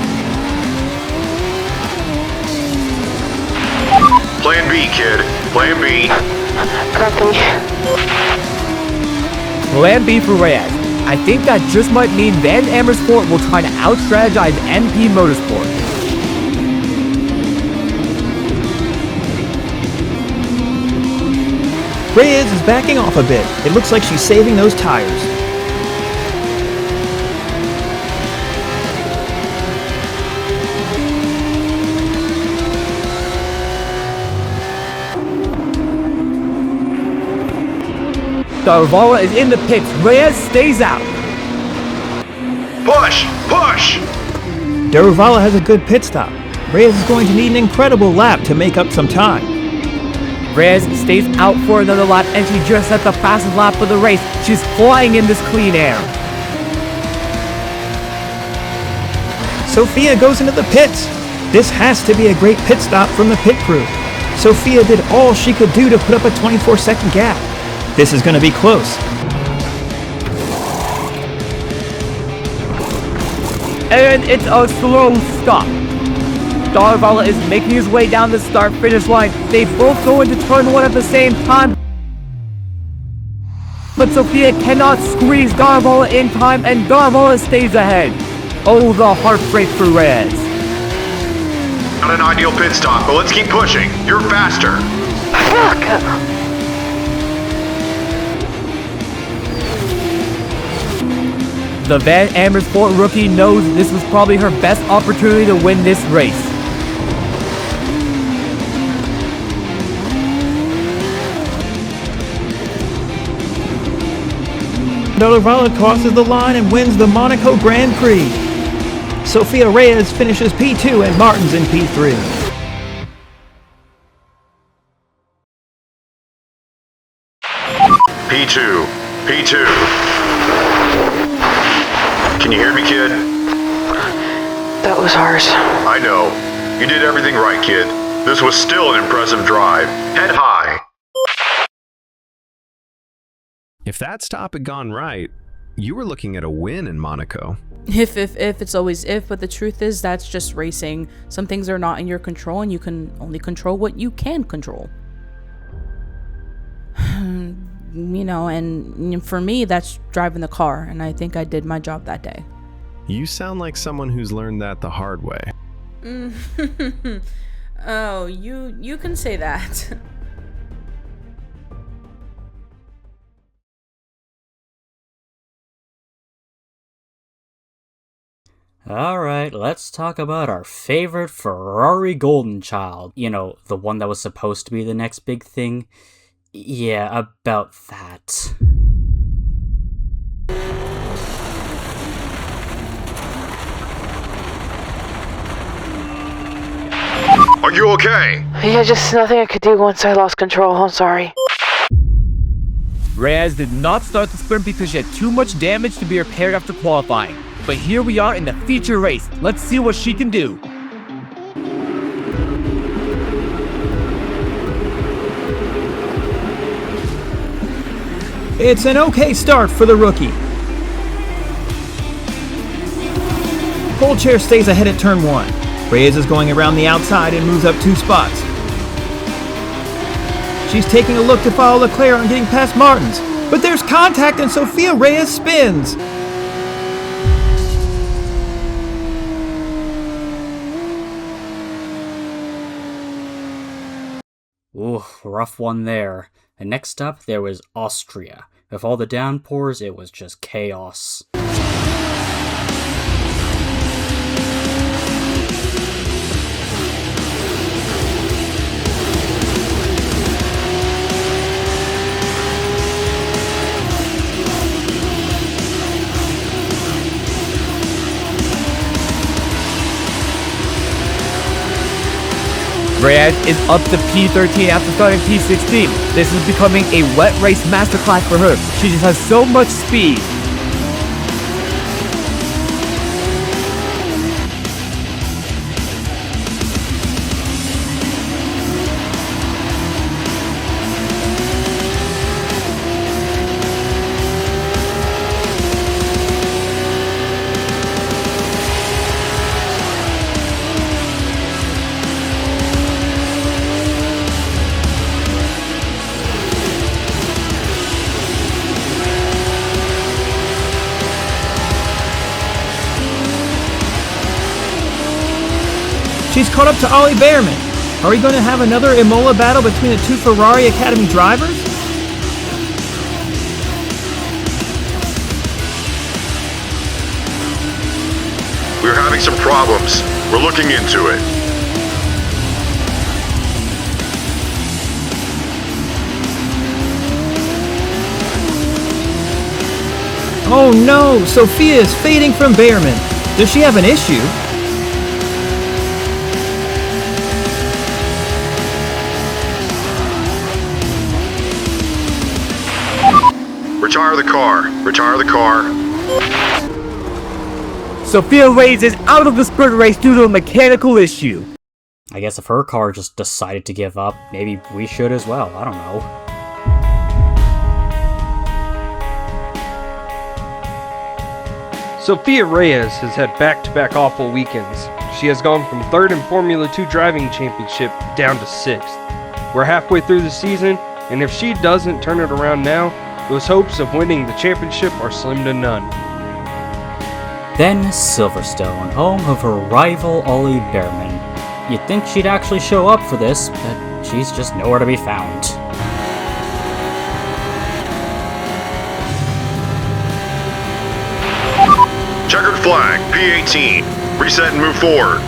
Plan B, kid. Plan B. Plan B for Reyes. I think that just might mean Van Amersfoort will try to out-strategize MP Motorsport. Reyes is backing off a bit. It looks like she's saving those tires. Daravala is in the pits. Reyes stays out. Push! Push! Daravala has a good pit stop. Reyes is going to need an incredible lap to make up some time. Reyes stays out for another lap, and she just had the fastest lap of the race. She's flying in this clean air. Sofia goes into the pits. This has to be a great pit stop from the pit crew. Sofia did all she could do to put up a 24-second gap. This is going to be close. And it's a slow stop. Daravala is making his way down the start-finish line. They both go into turn 1 at the same time. But Sofia cannot squeeze Daravala in time, and Daravala stays ahead. Oh, the heartbreak for Reyes. Not an ideal pit stop, but let's keep pushing. You're faster. Fuck! The Van Amersfoort rookie knows this was probably her best opportunity to win this race. Daravala crosses the line and wins the Monaco Grand Prix. Sofia Reyes finishes P2 and Martin's in P3. P2. P2. Can you hear me, kid? That was ours. I know. You did everything right, kid. This was still an impressive drive. Head high. If that stop had gone right, you were looking at a win in Monaco. If, it's always if, but the truth is that's just racing. Some things are not in your control, and you can only control what you can control. You know, and for me, that's driving the car, and I think I did my job that day. You sound like someone who's learned that the hard way. Oh, you can say that. Alright, let's talk about our favorite Ferrari golden child. You know, the one that was supposed to be the next big thing. Yeah, about that. Are you okay? Yeah, just nothing I could do once I lost control. I'm sorry. Reyes did not start the sprint because she had too much damage to be repaired after qualifying. But here we are in the feature race. Let's see what she can do. It's an okay start for the rookie. Pole chair stays ahead at turn 1. Reyes is going around the outside and moves up 2 spots. She's taking a look to follow Leclerc on getting past Martins, but there's contact and Sofia Reyes spins. Ooh, rough one there. And next up, there was Austria. With all the downpours, it was just chaos. Reyes is up to P13 after starting P16. This is becoming a wet race masterclass for her. She just has so much speed. She's caught up to Ollie Behrman. Are we going to have another Imola battle between the 2 Ferrari Academy drivers? We're having some problems. We're looking into it. Oh no! Sofia is fading from Behrman. Does she have an issue? Retire the car. Retire the car. Sofia Reyes is out of the sprint race due to a mechanical issue. I guess if her car just decided to give up, maybe we should as well. I don't know. Sofia Reyes has had back-to-back awful weekends. She has gone from 3rd in Formula 2 driving championship down to 6th. We're halfway through the season, and if she doesn't turn it around now, those hopes of winning the championship are slim to none. Then Silverstone, home of her rival Ollie Behrman. You'd think she'd actually show up for this, but she's just nowhere to be found. Checkered flag, P18. Reset and move forward.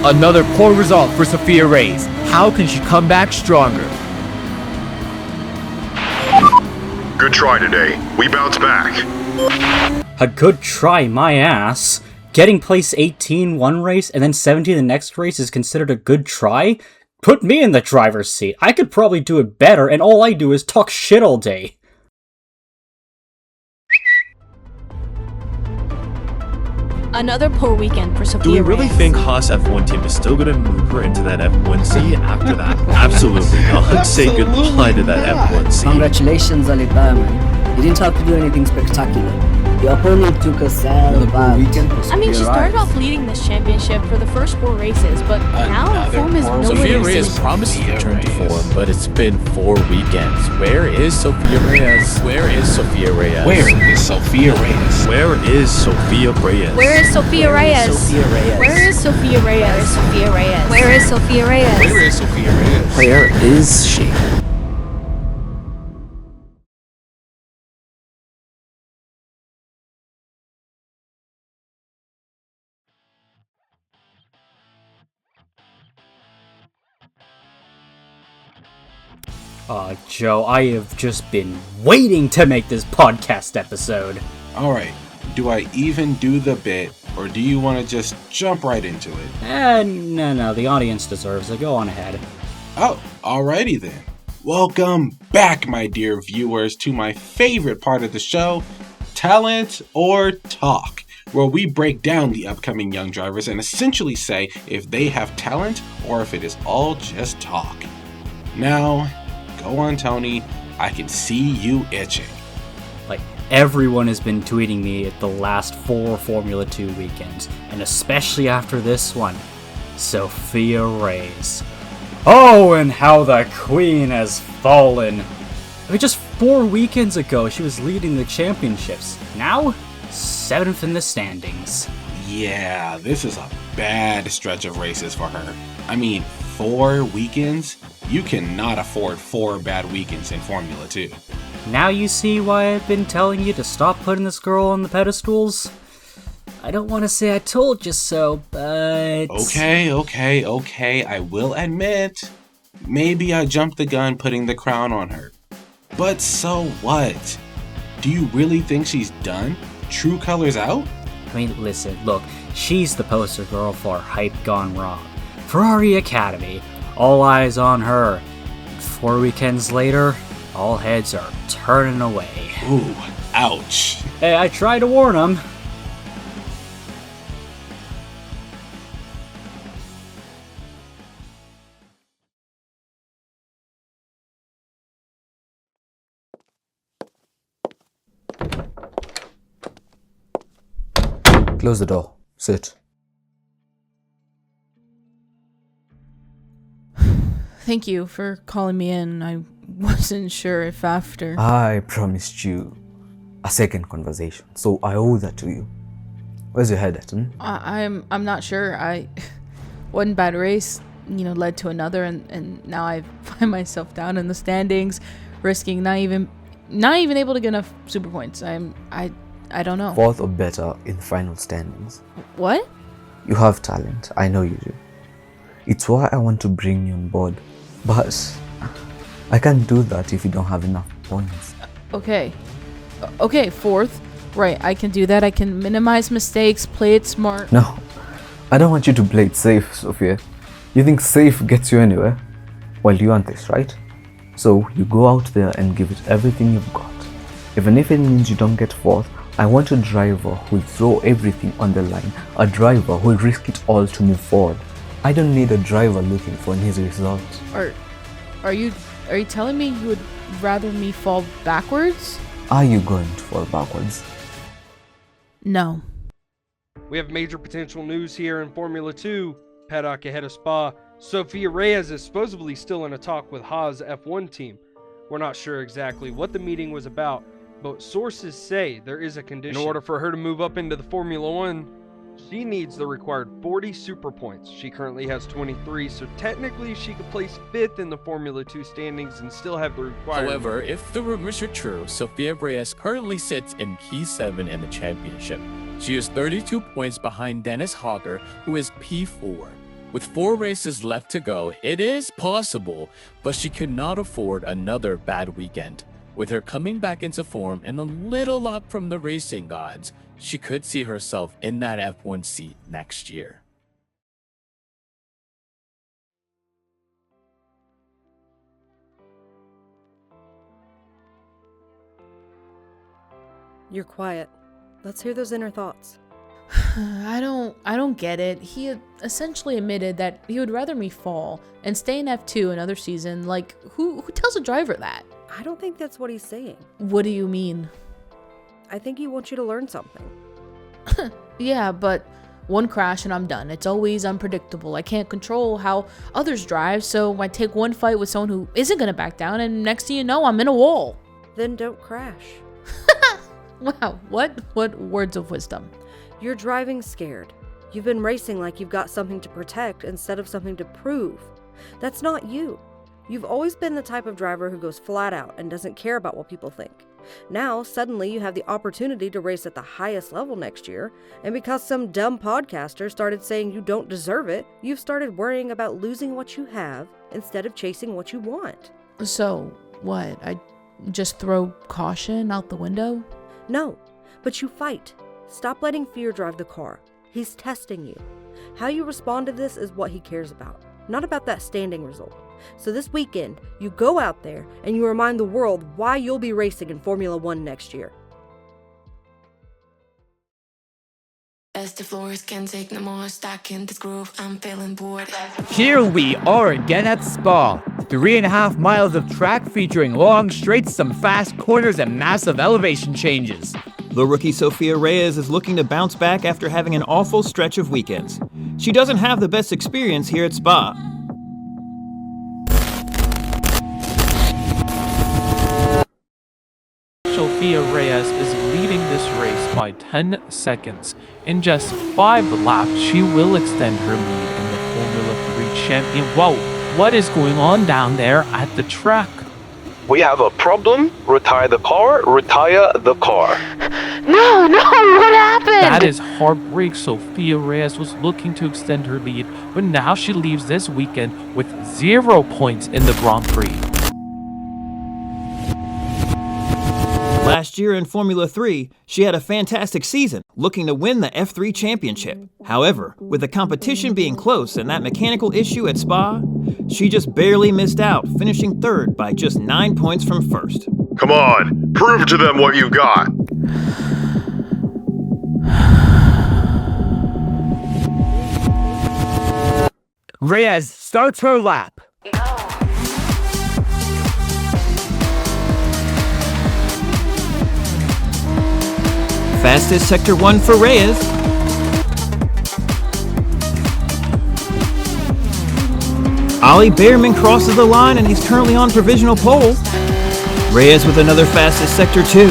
Another poor result for Sofia Reyes. How can she come back stronger? Good try today. We bounce back. A good try, my ass. Getting place 18 one race and then 17 the next race is considered a good try? Put me in the driver's seat. I could probably do it better, and all I do is talk shit all day. Another poor weekend for Sofia Do we really Reyes. think Haas F1 team is still going to move her into that F1 seat after that? Absolutely not. Say goodbye to that F1 seat. Congratulations, Ollie Behrman. You didn't have to do anything spectacular. Your opponent took a sad bad. I mean, she started off leading this championship for the first 4 races, but now form is nowhere Sofia to Reyes see. promised to return to form, but it's been 4 weekends. Where is Sofia Reyes? Where is Sofia Reyes? Where is Sofia Reyes? Where is Sofia Reyes? Where is Sofia Reyes? Where is Sofia Reyes? Where is Sofia Reyes? Where is Sofia Reyes? Where is she? Joe, I have just been waiting to make this podcast episode. Alright, do I even do the bit, or do you want to just jump right into it? No, the audience deserves it. Go on ahead. Oh, alrighty then. Welcome back, my dear viewers, to my favorite part of the show, Talent or Talk, where we break down the upcoming young drivers and essentially say if they have talent or if it is all just talk. Now, go on, Tony. I can see you itching. Like, everyone has been tweeting me at the last 4 Formula 2 weekends, and especially after this one, Sofia Reyes. Oh, and how the queen has fallen. I mean, just 4 weekends ago, she was leading the championships. Now, 7th in the standings. Yeah, this is a bad stretch of races for her. I mean, 4 weekends? You cannot afford 4 bad weekends in Formula 2. Now you see why I've been telling you to stop putting this girl on the pedestals? I don't want to say I told you so, but... Okay, I will admit, maybe I jumped the gun putting the crown on her. But so what? Do you really think she's done? True colors out? I mean, listen, look, she's the poster girl for hype gone wrong. Ferrari Academy, all eyes on her. 4 weekends later, all heads are turning away. Ooh, ouch. Hey, I tried to warn them. Close the door. Sit. Thank you for calling me in. I wasn't sure if after. I promised you a second conversation. So I owe that to you. Where's your head at? I'm not sure. One bad race, led to another, and now I find myself down in the standings, risking not even able to get enough super points. I don't know. Fourth or better in the final standings. What? You have talent. I know you do. It's why I want to bring you on board. But I can't do that if you don't have enough points. Okay, fourth. Right, I can do that. I can minimize mistakes, play it smart. No, I don't want you to play it safe, Sophia. You think safe gets you anywhere? Well, you want this, right? So you go out there and give it everything you've got. Even if it means you don't get fourth, I want a driver who'll throw everything on the line. A driver who'll risk it all to move forward. I don't need a driver looking for an easy result. Are you telling me you would rather me fall backwards? Are you going to fall backwards? No. We have major potential news here in Formula 2. Paddock ahead of Spa. Sofia Reyes is supposedly still in a talk with Haas F1 team. We're not sure exactly what the meeting was about, but sources say there is a condition. In order for her to move up into the Formula 1, she needs the required 40 super points. She currently has 23, so technically she could place 5th in the Formula 2 standings and still have the required... However, if the rumors are true, Sofia Reyes currently sits in P7 in the championship. She is 32 points behind Dennis Hogger, who is P4. With 4 races left to go, it is possible, but she could not afford another bad weekend. With her coming back into form and a little up from the racing gods, she could see herself in that F1 seat next year. You're quiet. Let's hear those inner thoughts. I don't get it. He essentially admitted that he would rather me fall and stay in F2 another season. Like, who tells a driver that? I don't think that's what he's saying. What do you mean? I think he wants you to learn something. Yeah, but one crash and I'm done. It's always unpredictable. I can't control how others drive, so I take one fight with someone who isn't going to back down, and next thing you know, I'm in a wall. Then don't crash. Wow, what words of wisdom. You're driving scared. You've been racing like you've got something to protect instead of something to prove. That's not you. You've always been the type of driver who goes flat out and doesn't care about what people think. Now, suddenly you have the opportunity to race at the highest level next year, and because some dumb podcaster started saying you don't deserve it, you've started worrying about losing what you have instead of chasing what you want. So, what? I just throw caution out the window? No, but you fight. Stop letting fear drive the car. He's testing you. How you respond to this is what he cares about, not about that standing result. So this weekend, you go out there and you remind the world why you'll be racing in Formula 1 next year. As the floors can't take no more, stuck in this groove, I'm feeling bored. Here we are again at Spa. 3.5 miles of track featuring long straights, some fast corners, and massive elevation changes. The rookie Sofia Reyes is looking to bounce back after having an awful stretch of weekends. She doesn't have the best experience here at Spa. Sofia Reyes is leading this race by 10 seconds. In just 5 laps, she will extend her lead in the Formula 3 champion. Whoa, what is going on down there at the track? We have a problem. Retire the car. Retire the car. No, what happened? That is heartbreak. Sofia Reyes was looking to extend her lead, but now she leaves this weekend with 0 points in the Grand Prix. Last year in Formula 3, she had a fantastic season, looking to win the F3 championship. However, with the competition being close and that mechanical issue at Spa, she just barely missed out, finishing 3rd by just 9 points from 1st. Come on, prove to them what you got. Reyes starts her lap. Fastest Sector 1 for Reyes. Ollie Behrman crosses the line and he's currently on provisional pole. Reyes with another fastest Sector 2.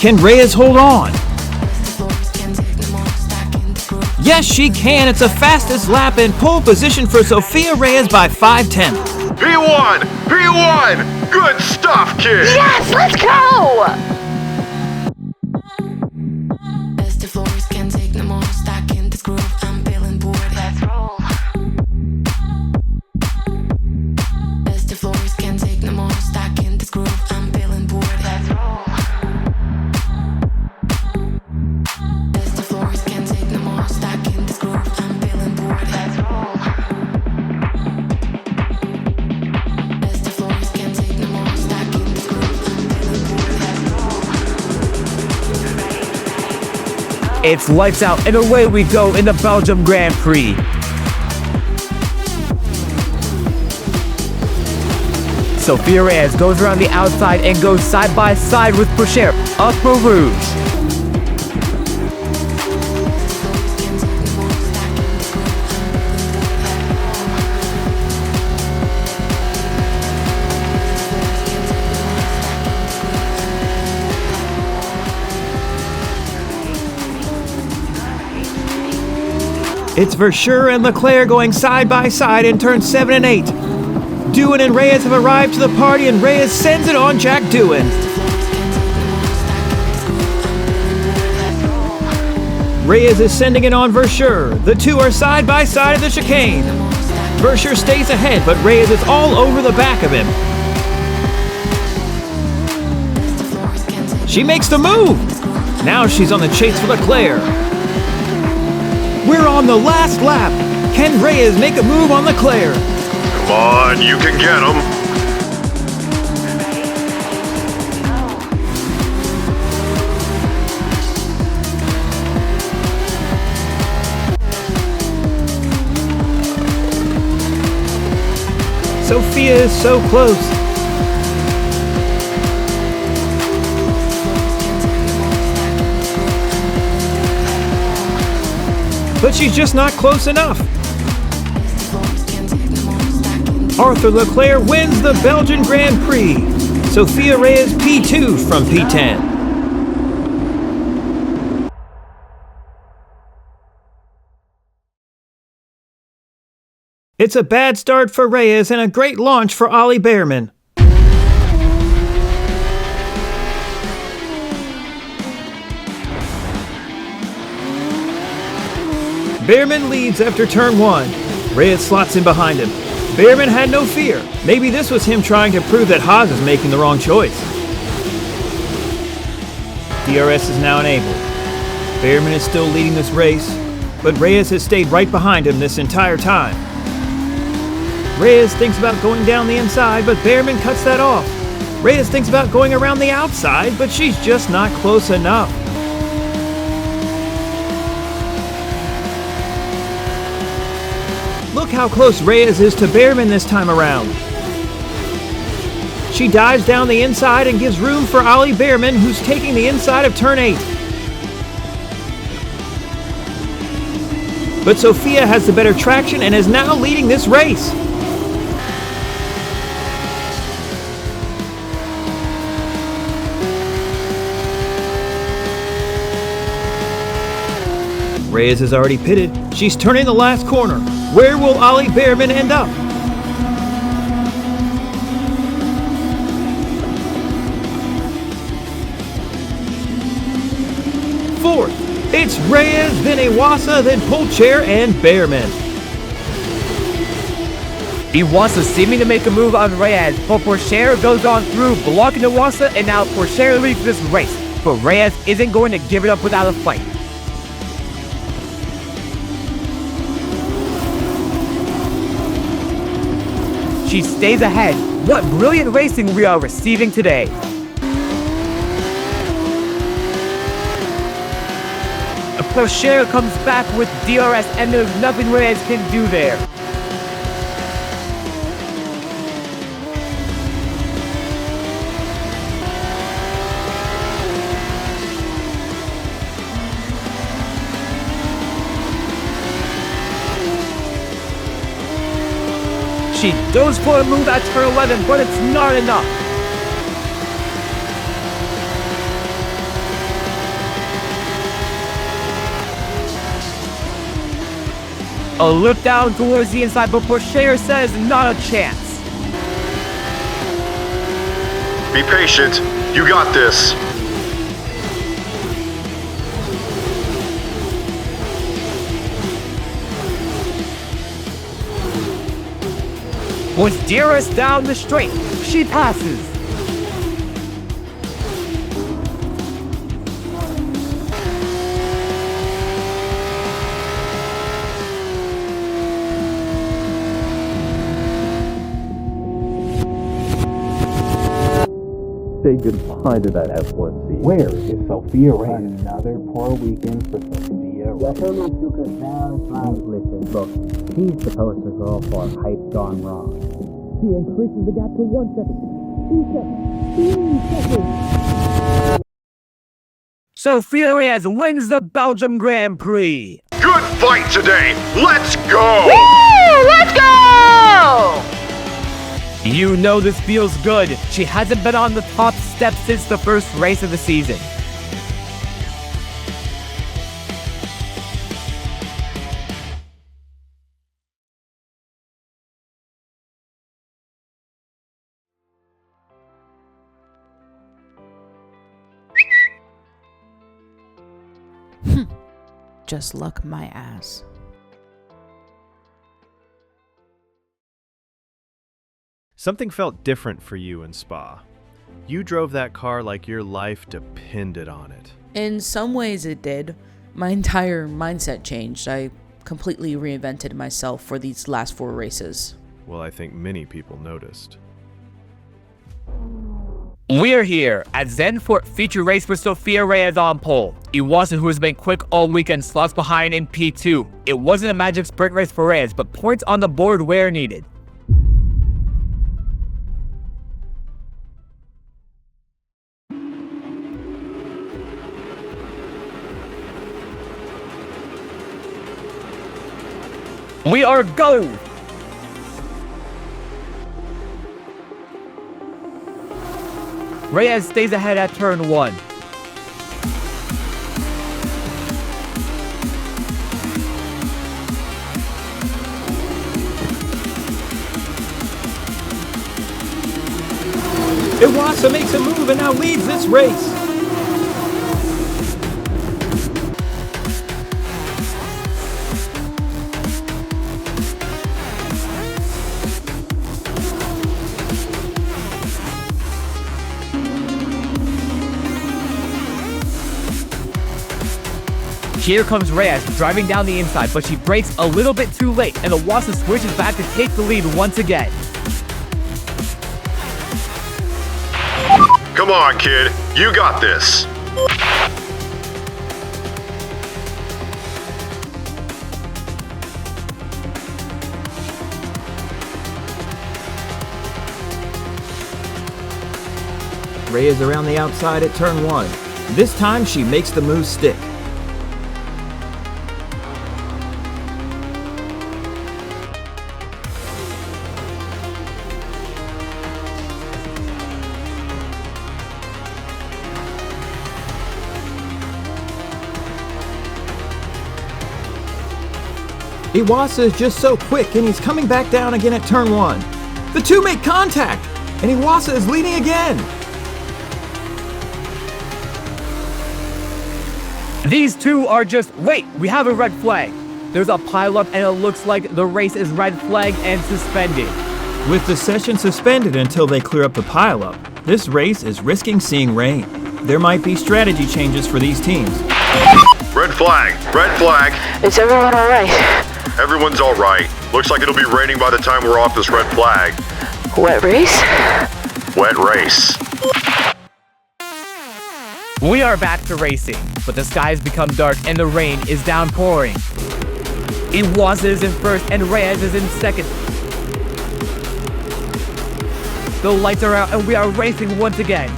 Can Reyes hold on? Yes, she can. It's the fastest lap in pole position for Sofia Reyes by 5/10. P1! P1! Good stuff, kid! Yes, let's go! It's lights out and away we go in the Belgium Grand Prix. Sofia Reyes goes around the outside and goes side by side with Pourchaire of Peau Rouge. It's Verschure and Leclerc going side by side in turns 7 and 8. Doohan and Reyes have arrived to the party, and Reyes sends it on Jack Doohan. Reyes is sending it on Verschure. The two are side by side at the chicane. Verschure stays ahead, but Reyes is all over the back of him. She makes the move. Now she's on the chase for Leclerc. We're on the last lap. Can Reyes make a move on Leclerc? Come on, you can get him. Sofia is so close. But she's just not close enough. Arthur Leclerc wins the Belgian Grand Prix. Sofia Reyes P2 from P10. It's a bad start for Reyes and a great launch for Ollie Bearman. Bearman leads after turn 1. Reyes slots in behind him. Bearman had no fear. Maybe this was him trying to prove that Haas is making the wrong choice. DRS is now enabled. Bearman is still leading this race, but Reyes has stayed right behind him this entire time. Reyes thinks about going down the inside, but Bearman cuts that off. Reyes thinks about going around the outside, but she's just not close enough. Look how close Reyes is to Bearman this time around. She dives down the inside and gives room for Ollie Bearman, who's taking the inside of turn 8. But Sofia has the better traction and is now leading this race. Reyes has already pitted. She's turning the last corner. Where will Ollie Bearman end up? Fourth, it's Reyes, then Iwasa, then Pourchaire and Bearman. Iwasa seeming to make a move on Reyes, but Pourchaire goes on through, blocking Iwasa, and now Pourchaire leads this race. But Reyes isn't going to give it up without a fight. She stays ahead. What brilliant racing we are receiving today. Pourchaire comes back with DRS and there's nothing Reyes can do there. She goes for a move at turn 11, but it's not enough. A look down towards the inside, but Porsche says not a chance. Be patient. You got this. Was dearest down the straight. She passes. Say goodbye to that F1C. Where is Sofia Reyes? Another poor weekend for Sofia Reyes. Listen, look, he's the poster girl for hype gone wrong. She increases the gap to 1 second. 2 seconds. 3 seconds. Sofia Reyes wins the Belgium Grand Prix. Good fight today. Let's go. Woo! Let's go! You know this feels good. She hasn't been on the top step since the first race of the season. Just luck my ass. Something felt different for you in Spa. You drove that car like your life depended on it. In some ways it did. My entire mindset changed. I completely reinvented myself for these last 4 races. Well, I think many people noticed. We're here at Zandvoort feature race with Sofia Reyes on pole. Iwasa, who has been quick all weekend, slots behind in P2. It wasn't a magic sprint race for Reyes, but points on the board where needed. We are going! Reyes stays ahead at turn 1. Iwasa makes a move and now leads this race. Here comes Reyes driving down the inside, but she brakes a little bit too late, and Iwasa switches back to take the lead once again. Come on, kid. You got this. Reyes around the outside at turn 1. This time she makes the move stick. Iwasa is just so quick, and he's coming back down again at turn 1. The two make contact, and Iwasa is leading again. These two are just, wait, we have a red flag. There's a pileup, and it looks like the race is red flagged and suspended. With the session suspended until they clear up the pileup, this race is risking seeing rain. There might be strategy changes for these teams. Red flag. Red flag. Is everyone alright? Everyone's all right. Looks like it'll be raining by the time we're off this red flag. Wet race? Wet race. We are back to racing, but the skies become dark and the rain is downpouring. Iwasa is in first and Reyes is in second. The lights are out and we are racing once again.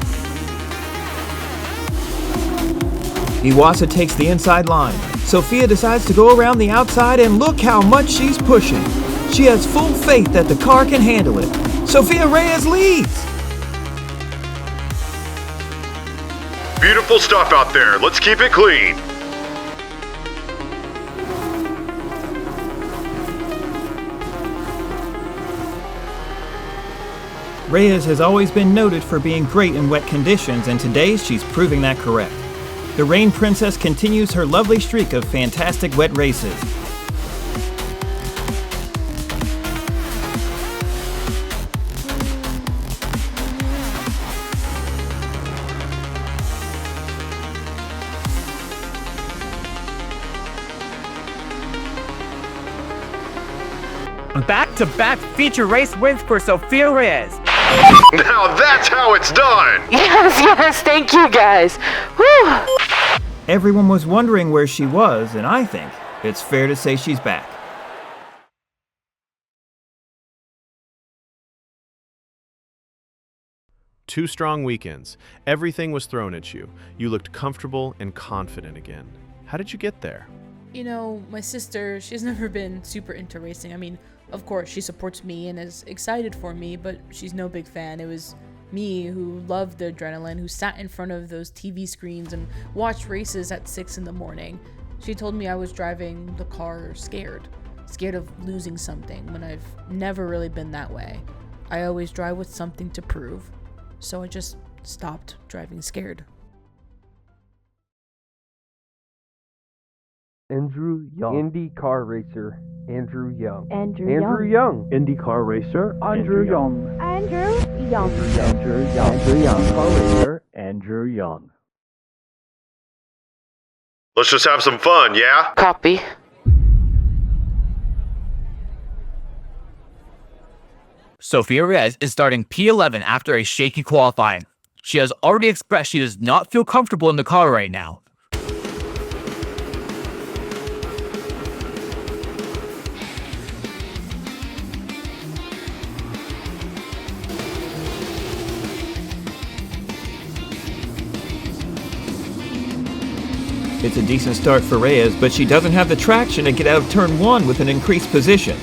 Iwasa takes the inside line. Sofia decides to go around the outside and look how much she's pushing. She has full faith that the car can handle it. Sofia Reyes leads! Beautiful stuff out there. Let's keep it clean. Reyes has always been noted for being great in wet conditions, and today she's proving that correct. The Rain Princess continues her lovely streak of fantastic wet races. Back-to-back feature race wins for Sofia Reyes. Now that's how it's done! Yes, thank you guys. Whew. Everyone was wondering where she was, and I think it's fair to say she's back. Two strong weekends. Everything was thrown at you. You looked comfortable and confident again. How did you get there? You know, my sister, she's never been super into racing. I mean, of course, she supports me and is excited for me, but she's no big fan. It was me who loved the adrenaline, who sat in front of those TV screens and watched races at 6 in the morning. She told me I was driving the car scared of losing something, when I've never really been that way. I always drive with something to prove, so I just stopped driving scared. Andrew Young. Indy car racer, Andrew Young. Andrew Young. IndyCar racer, Andrew Young. Andrew Young. Andrew Young. Andrew Young. Car racer, Andrew Young. Let's just have some fun, yeah? Copy. Sofia Reyes is starting P11 after a shaky qualifying. She has already expressed she does not feel comfortable in the car right now. It's a decent start for Reyes, but she doesn't have the traction to get out of turn 1 with an increased position.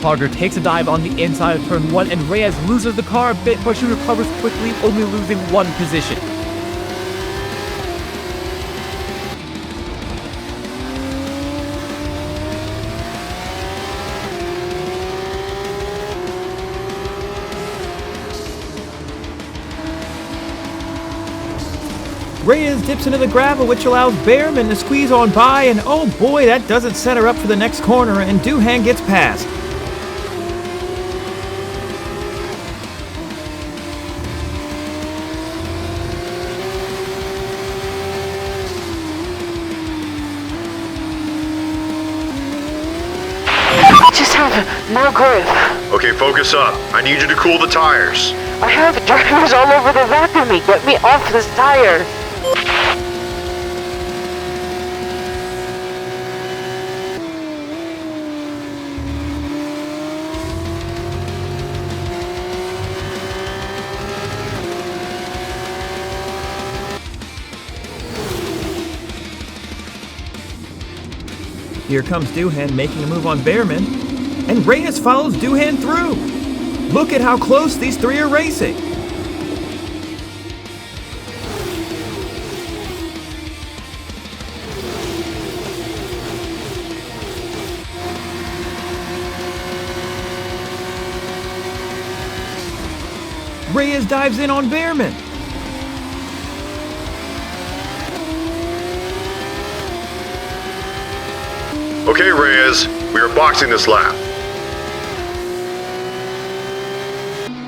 Harder takes a dive on the inside of turn 1 and Reyes loses the car a bit, but she recovers quickly, only losing 1 position. Reyes dips into the gravel, which allows Behrman to squeeze on by, and oh boy, that doesn't set her up for the next corner, and Doohan gets past. Just have no grip. Okay, focus up. I need you to cool the tires. I have drivers all over the back of me. Get me off this tire. Here comes Doohan making a move on Behrman, and Reyes follows Doohan through. Look at how close these three are racing. Reyes dives in on Behrman. Okay, Reyes, we are boxing this lap.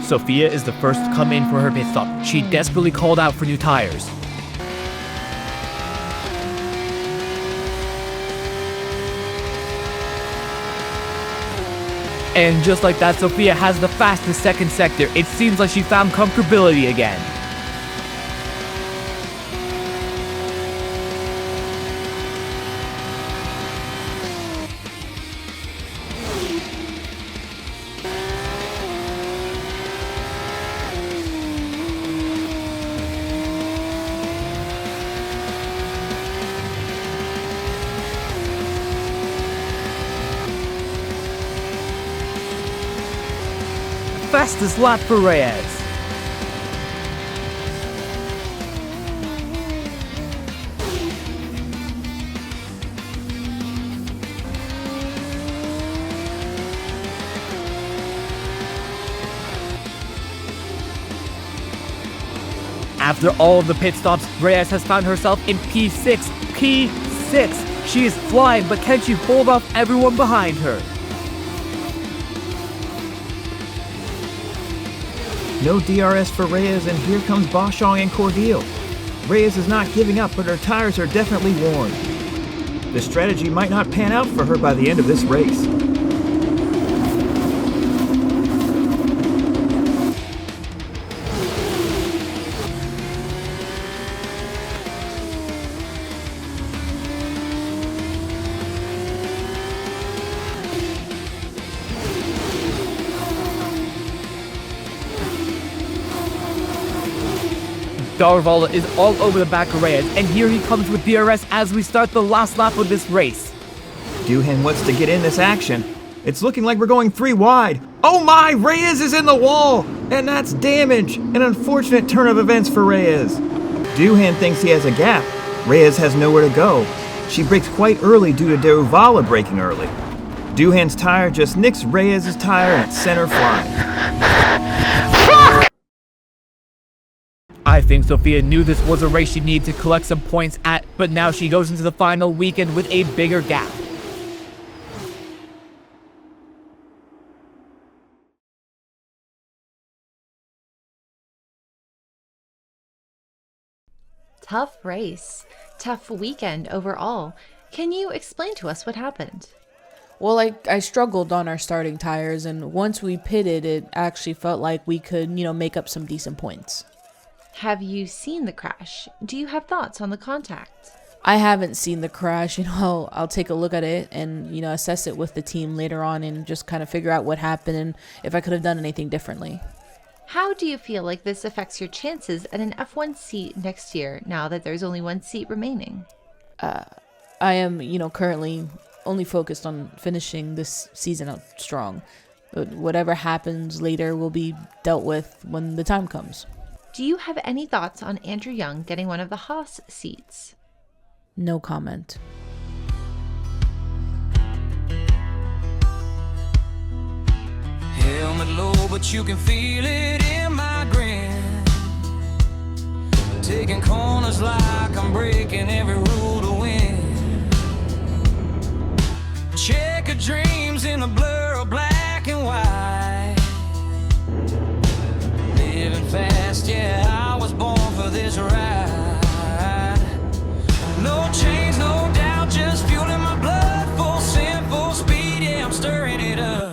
Sofia is the first to come in for her pit stop. She desperately called out for new tires. And just like that, Sofia has the fastest second sector. It seems like she found comfortability again. fastest lap for Reyes. After all of the pit stops, Reyes has found herself in P6. P6! She is flying, but can she hold off everyone behind her? No DRS for Reyes, and here comes Boschong and Cordeal. Reyes is not giving up, but her tires are definitely worn. The strategy might not pan out for her by the end of this race. Darvala is all over the back of Reyes, and here he comes with DRS as we start the last lap of this race. Doohan wants to get in this action. It's looking like we're going 3 wide. Oh my, Reyes is in the wall! And that's damage! An unfortunate turn of events for Reyes. Doohan thinks he has a gap. Reyes has nowhere to go. She brakes quite early due to Darvala braking early. Doohan's tire just nicks Reyes' tire and it's center flying. I think Sofia knew this was a race she needed to collect some points at, but now she goes into the final weekend with a bigger gap. Tough race. Tough weekend overall. Can you explain to us what happened? Well, I struggled on our starting tires, and once we pitted, it actually felt like we could, make up some decent points. Have you seen the crash? Do you have thoughts on the contact? I haven't seen the crash. I'll take a look at it and, assess it with the team later on and just kind of figure out what happened and if I could have done anything differently. How do you feel like this affects your chances at an F1 seat next year now that there's only one seat remaining? I am, currently only focused on finishing this season out strong. But whatever happens later will be dealt with when the time comes. Do you have any thoughts on Andrew Young getting one of the Haas seats? No comment. Helmet low, but you can feel it in my grin. Taking corners like I'm breaking every rule to win. Checkered dreams in a blur of black and white. Living fast, yeah, I was born for this ride. No chains, no doubt, just fueling my blood. Full sin, full speed, yeah, I'm stirring it up.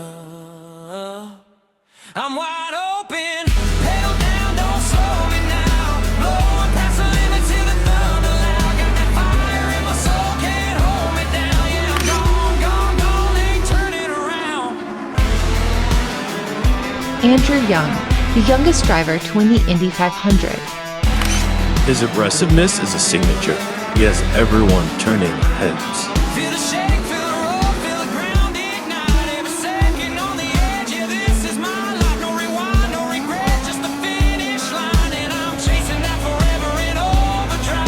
I'm wide open, pedal down, don't slow me now. Blowing past the limit till the thunder loud. Got that fire in my soul, can't hold me down. Yeah, I'm gone, ain't turning around. Andrew Young, the youngest driver to win the Indy 500. His aggressiveness is a signature. He has everyone turning heads. Feel the shake, feel the roll, feel the ground ignite. Every second on the edge, yeah, this is my life. No rewind, no regret, just the finish line. And I'm chasing that forever in overdrive.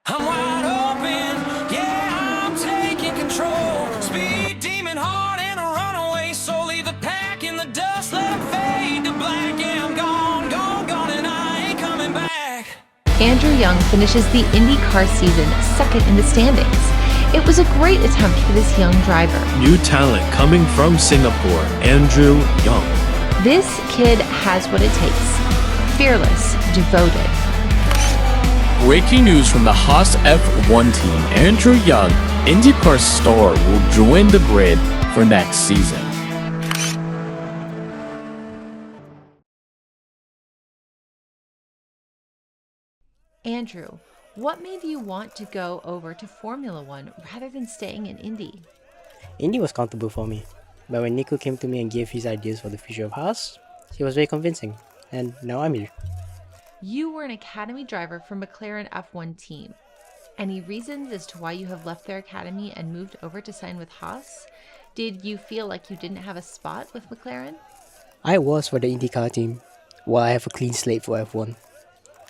I'm wide open, yeah, I'm taking control. Speed demon hard and a runaway soul. Leave the pack in the dust, let them fade to black. Yeah, I'm gone, and I ain't coming back. Andrew Young finishes the IndyCar season second in the standings. It was a great attempt for this young driver. New talent coming from Singapore, Andrew Young. This kid has what it takes. Fearless, devoted. Breaking news from the Haas F1 team, Andrew Young, IndyCar star, will join the grid for next season. Andrew, what made you want to go over to Formula One rather than staying in Indy? Indy was comfortable for me, but when Nico came to me and gave his ideas for the future of Haas, he was very convincing, and now I'm here. You were an academy driver for McLaren F1 team. Any reasons as to why you have left their academy and moved over to sign with Haas? Did you feel like you didn't have a spot with McLaren? I was for the IndyCar team, while I have a clean slate for F1.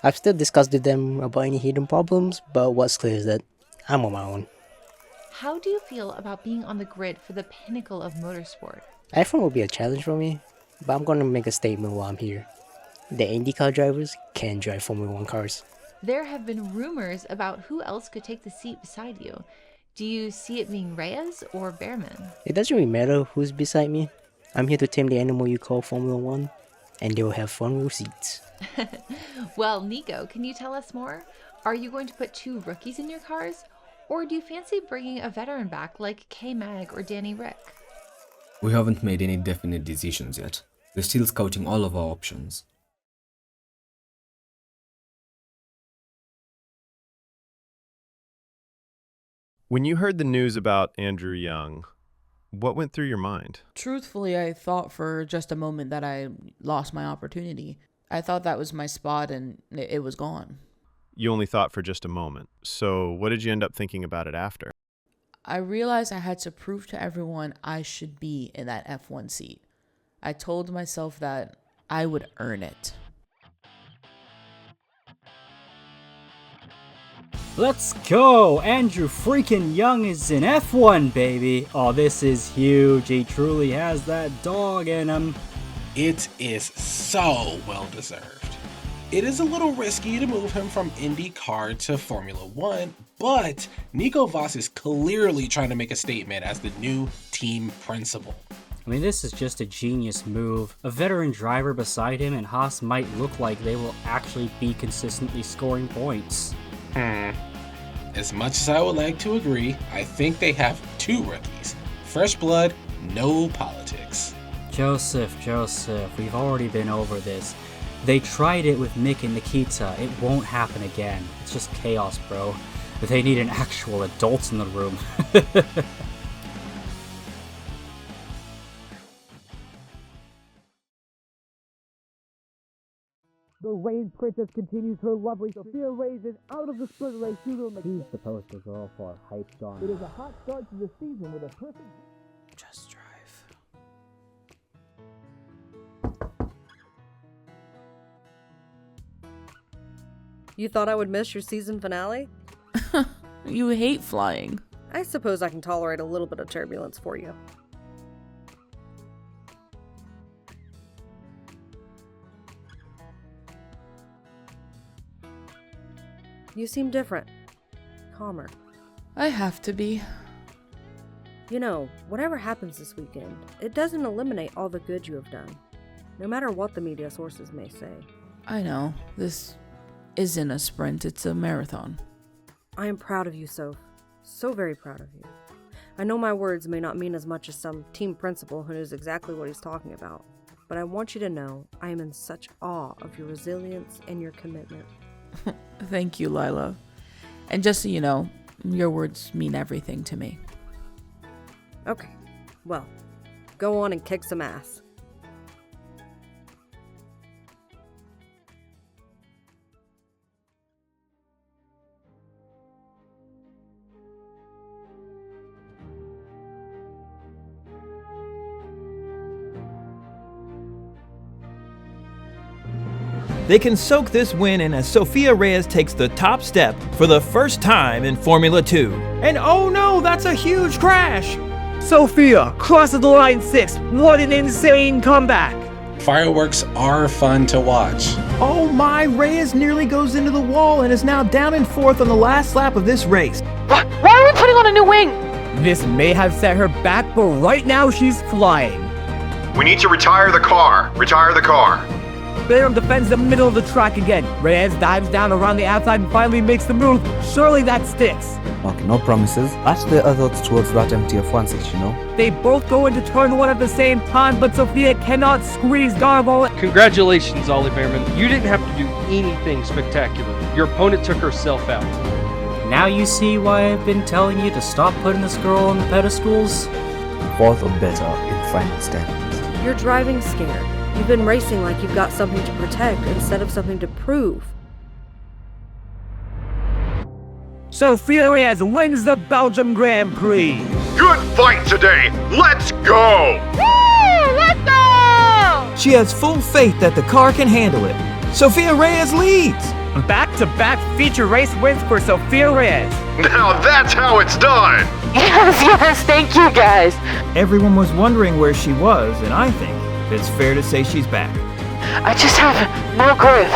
I've still discussed with them about any hidden problems, but what's clear is that I'm on my own. How do you feel about being on the grid for the pinnacle of motorsport? F1 will be a challenge for me, but I'm gonna make a statement while I'm here. The IndyCar drivers can drive Formula 1 cars. There have been rumors about who else could take the seat beside you. Do you see it being Reyes or Behrman? It doesn't really matter who's beside me. I'm here to tame the animal you call Formula 1, and they will have front row seats. Well, Nico, can you tell us more? Are you going to put 2 rookies in your cars? Or do you fancy bringing a veteran back like K-Mag or Danny Rick? We haven't made any definite decisions yet. We're still scouting all of our options. When you heard the news about Andrew Young, what went through your mind? Truthfully, I thought for just a moment that I lost my opportunity. I thought that was my spot and it was gone. You only thought for just a moment. So what did you end up thinking about it after? I realized I had to prove to everyone I should be in that F1 seat. I told myself that I would earn it. Let's go! Andrew freaking Young is in F1, baby! Oh, this is huge. He truly has that dog in him. It is so well deserved. It is a little risky to move him from IndyCar to Formula 1, but Nico Voss is clearly trying to make a statement as the new team principal. I mean, this is just a genius move. A veteran driver beside him and Haas might look like they will actually be consistently scoring points. As much as I would like to agree, I think they have 2 rookies. Fresh blood, no politics. Joseph, we've already been over this. They tried it with Mick and Nikita. It won't happen again. It's just chaos, bro. They need an actual adult in the room. The Rain Princess continues her lovely. Sofia Reyes is out of the sprint race due to a mistake. The posters are all for hype John. It is a hot start to the season with a perfect... Just drive. You thought I would miss your season finale? You hate flying. I suppose I can tolerate a little bit of turbulence for you. You seem different. Calmer. I have to be. You know, whatever happens this weekend, it doesn't eliminate all the good you have done, no matter what the media sources may say. I know. This isn't a sprint, it's a marathon. I am proud of you, Soph. So very proud of you. I know my words may not mean as much as some team principal who knows exactly what he's talking about, but I want you to know I am in such awe of your resilience and your commitment. Thank you, Lila. And just so you know, your words mean everything to me. Okay, well, go on and kick some ass. They can soak this win in as Sofia Reyes takes the top step for the first time in Formula 2. And oh no, that's a huge crash! Sofia crosses the line 6. What an insane comeback! Fireworks are fun to watch. Oh my, Reyes nearly goes into the wall and is now down in 4th on the last lap of this race. Why are we putting on a new wing? This may have set her back, but right now she's flying. We need to retire the car. Retire the car. Baron defends the middle of the track again. Reyes dives down around the outside and finally makes the move. Surely that sticks. Okay, no promises. That's the thoughts towards that empty F1 seat, you know? They both go into turn 1 at the same time, but Sofia cannot squeeze Darvo. Congratulations, Ollie Behrman. You didn't have to do anything spectacular. Your opponent took herself out. Now you see why I've been telling you to stop putting this girl on the pedestals? 4th or better in final standings. You're driving scared. You've been racing like you've got something to protect instead of something to prove. Sofia Reyes wins the Belgium Grand Prix. Good fight today. Let's go. Let's go! She has full faith that the car can handle it. Sofia Reyes leads. Back-to-back feature race wins for Sofia Reyes. Now that's how it's done. Yes, thank you guys. Everyone was wondering where she was, and I think it's fair to say she's back. I just have no grip.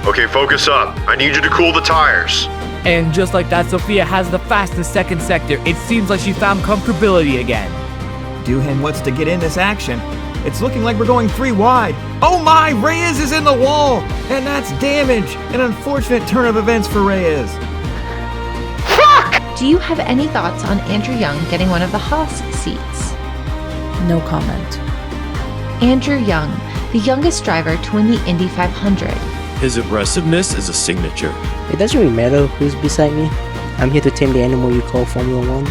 Okay, focus up. I need you to cool the tires. And just like that, Sofia has the fastest second sector. It seems like she found comfortability again. Doohan wants to get in this action. It's looking like we're going 3 wide. Oh my, Reyes is in the wall! And that's damage! An unfortunate turn of events for Reyes. Do you have any thoughts on Andrew Young getting one of the Haas seats? No comment. Andrew Young, the youngest driver to win the Indy 500. His aggressiveness is a signature. It doesn't really matter who's beside me. I'm here to tame the animal you call Formula One,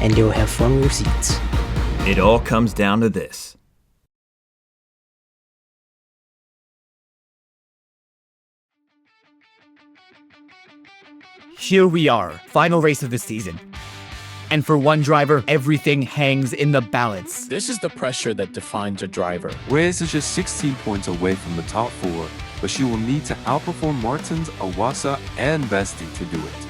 and they'll have front row seats. It all comes down to this. Here we are, final race of the season. And for one driver, everything hangs in the balance. This is the pressure that defines a driver. Reyes is just 16 points away from the top 4, but she will need to outperform Martins, Awasa, and Vesti to do it.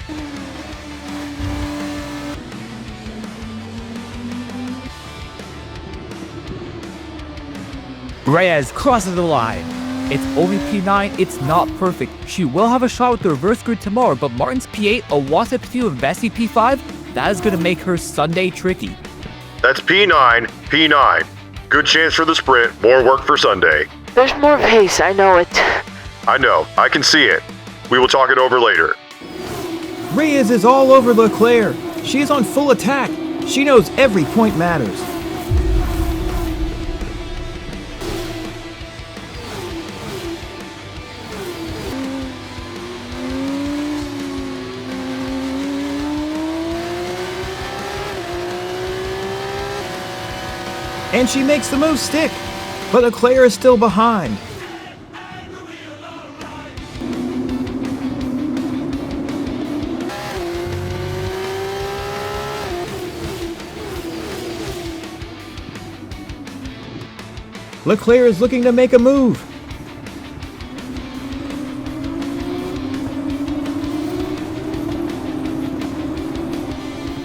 Reyes crosses the line. It's only P9, it's not perfect. She will have a shot with the reverse grid tomorrow, but Martin's P8, Awasa P2, and Vesti P5, that is going to make her Sunday tricky. That's P9, P9. Good chance for the sprint, more work for Sunday. There's more pace, I know it. I know, I can see it. We will talk it over later. Reyes is all over Leclerc. She is on full attack. She knows every point matters. And she makes the move stick, but Leclerc is still behind. Leclerc is looking to make a move.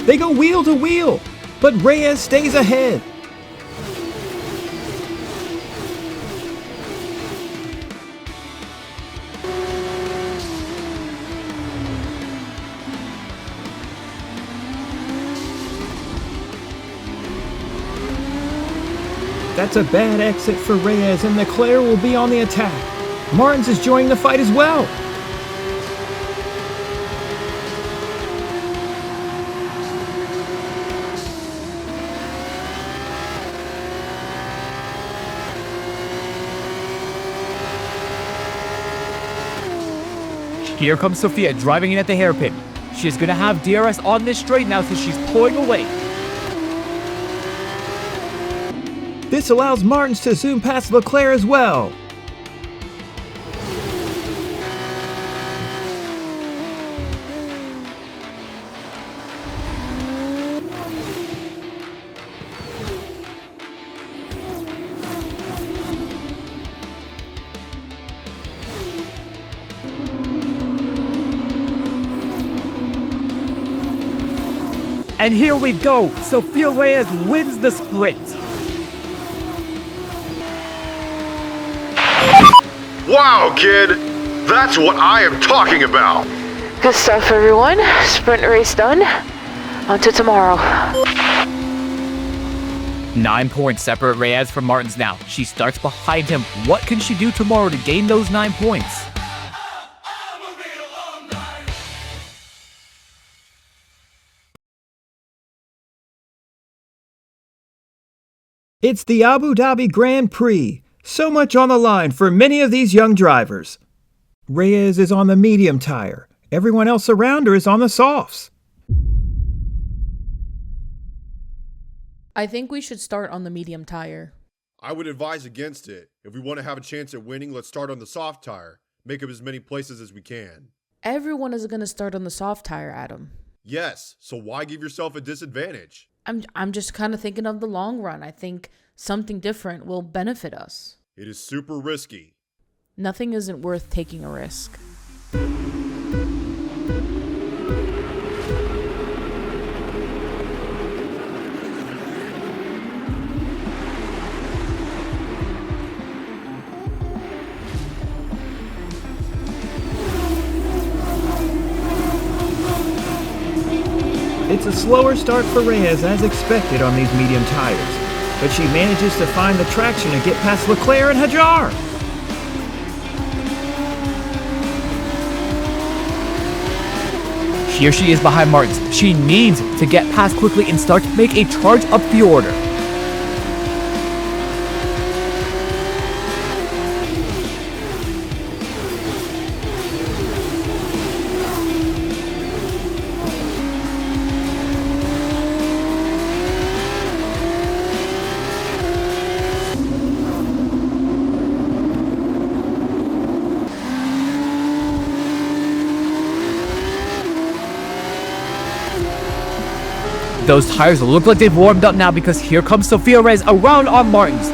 They go wheel to wheel, but Reyes stays ahead. That's a bad exit for Reyes, and Leclerc will be on the attack. Martins is joining the fight as well. Here comes Sofia driving in at the hairpin. She's going to have DRS on this straight now, so she's pulling away. This allows Martins to zoom past Leclerc as well. And here we go. Sofia Reyes wins the sprint. Wow, kid! That's what I am talking about! Good stuff, everyone. Sprint race done. On to tomorrow. 9 points separate Reyes from Martins now. She starts behind him. What can she do tomorrow to gain those 9 points? It's the Abu Dhabi Grand Prix. So much on the line for many of these young drivers. Reyes is on the medium tire. Everyone else around her is on the softs. I think we should start on the medium tire. I would advise against it. If we want to have a chance at winning, let's start on the soft tire. Make up as many places as we can. Everyone is going to start on the soft tire, Adam. Yes, so why give yourself a disadvantage? I'm just kind of thinking of the long run. I think something different will benefit us. It is super risky. Nothing isn't worth taking a risk. It's a slower start for Reyes as expected on these medium tires, but she manages to find the traction to get past Leclerc and Hajar. Here she is behind Martins. She needs to get past quickly and start to make a charge up the order. Those tires look like they've warmed up now because here comes Sofia Reyes around on Martins.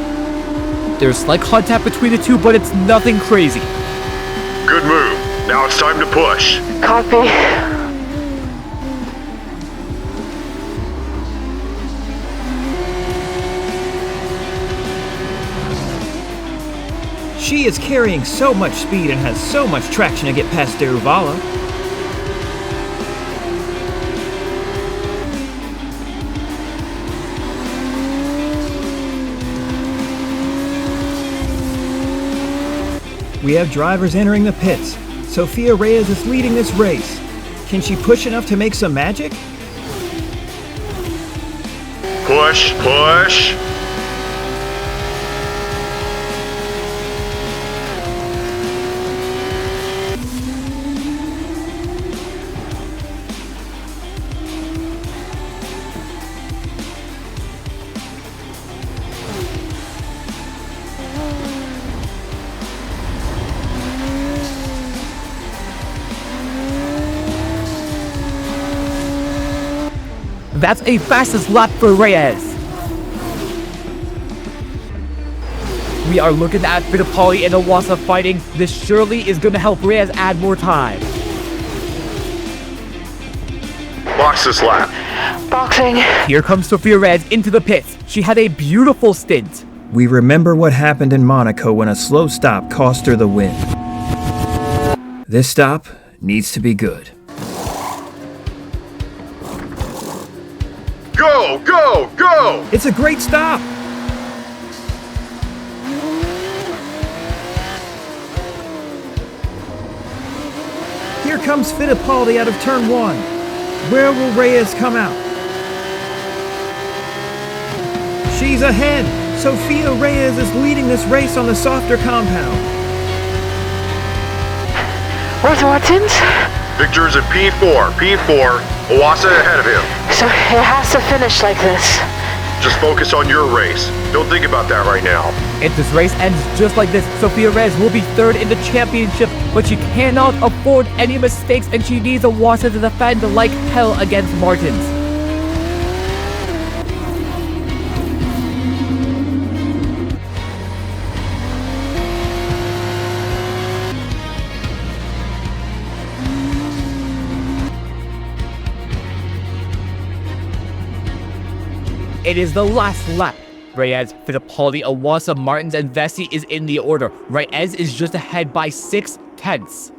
There's slight contact between the two, but it's nothing crazy. Good move. Now it's time to push. Copy. She is carrying so much speed and has so much traction to get past Deruvala. We have drivers entering the pits. Sofia Reyes is leading this race. Can she push enough to make some magic? Push, push. That's a fastest lap for Reyes. We are looking at Fittipaldi and Iwasa fighting. This surely is going to help Reyes add more time. Box this lap. Boxing. Here comes Sofia Reyes into the pits. She had a beautiful stint. We remember what happened in Monaco when a slow stop cost her the win. This stop needs to be good. Go, go, go! It's a great stop! Here comes Fittipaldi out of turn 1. Where will Reyes come out? She's ahead! Sofia Reyes is leading this race on the softer compound. Where's Martins? Victor's at P4. P4. Iwasa ahead of him. So it has to finish like this. Just focus on your race. Don't think about that right now. If this race ends just like this, Sofia Reyes will be third in the championship, but she cannot afford any mistakes and she needs Iwasa to defend like hell against Martins. It is the last lap. Reyes, Fittipaldi, Iwasa, Martins, and Vessi is in the order. Reyes is just ahead by 6/10.